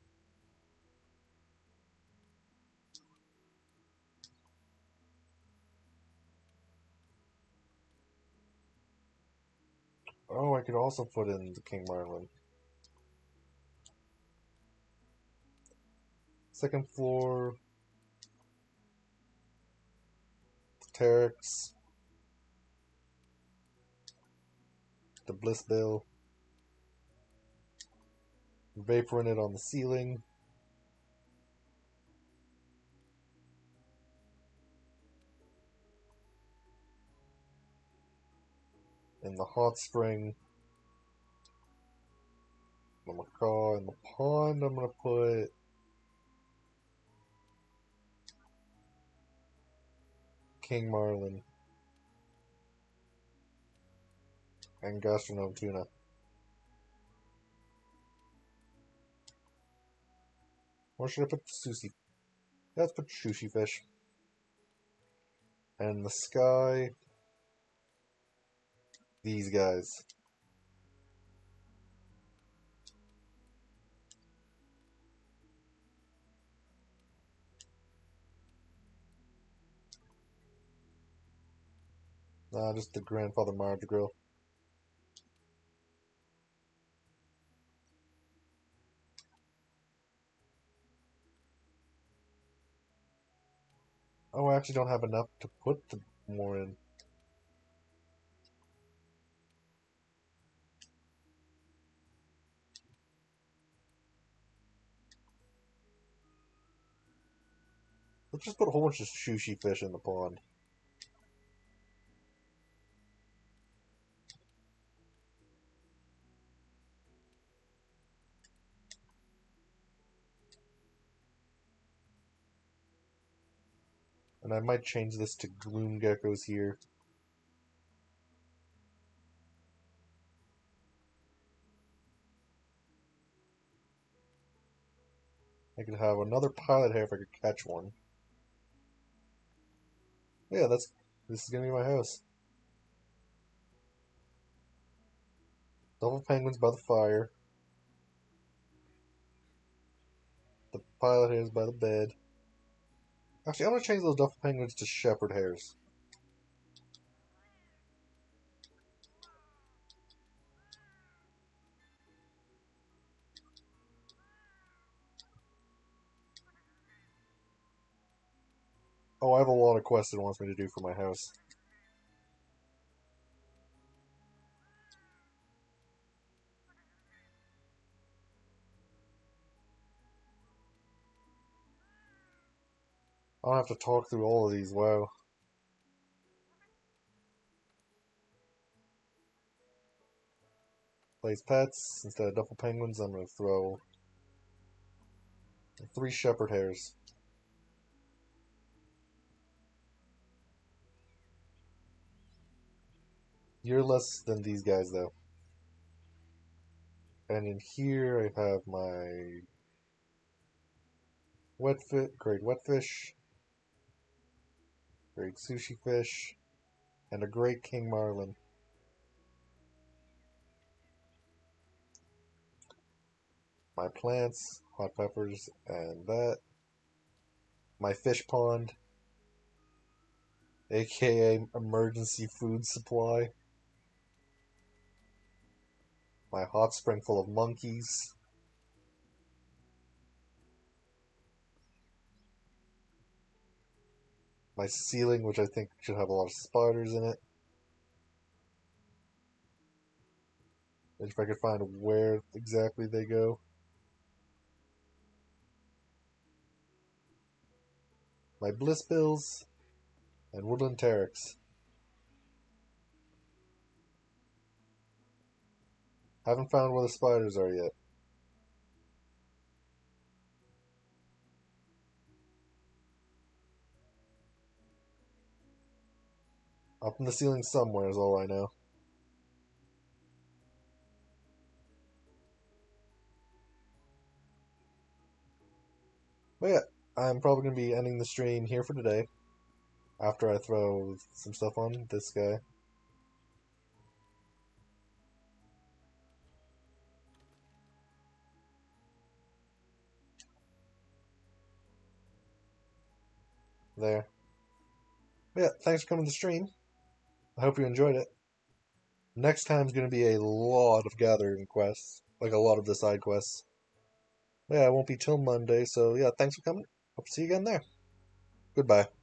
Oh, I could also put in the King Marlin. Second floor, Pteryx, the Bliss Bill, vaporing it on the ceiling. In the hot spring, the macaw. In the pond, I'm gonna put King Marlin and Gastronome Tuna. Or should I put sushi? Let's put sushi fish. And in the sky, these guys. Nah, just the Grandfather Marge grill. Oh, I actually don't have enough to put more in. Let's just put a whole bunch of sushi fish in the pond. And I might change this to gloom geckos here. I could have another pilot hair if I could catch one. Yeah, this is gonna be my house. Double penguins by the fire. The pilot hairs by the bed. Actually, I'm gonna change those duffel penguins to shepherd hairs. Oh, I have a lot of quests it wants me to do for my house. I'll have to talk through all of these, wow. Place pets. Instead of duffel penguins, I'm gonna throw 3 shepherd hairs. You're less than these guys, though. And in here, I have my great wet fish, great sushi fish, and a great king marlin. My plants, hot peppers, and that. My fish pond, aka emergency food supply. My hot spring full of monkeys. my ceiling, which I think should have a lot of spiders in it. If I could find where exactly they go. My bliss bills and woodland pteryx. Haven't found where the spiders are yet. Up in the ceiling somewhere is all I know. But yeah, I'm probably going to be ending the stream here for today. After I throw some stuff on this guy. There. But yeah, thanks for coming to the stream. I hope you enjoyed it. Next time's going to be a lot of gathering quests. Like a lot of the side quests. But yeah, it won't be till Monday, so yeah, thanks for coming. Hope to see you again there. Goodbye.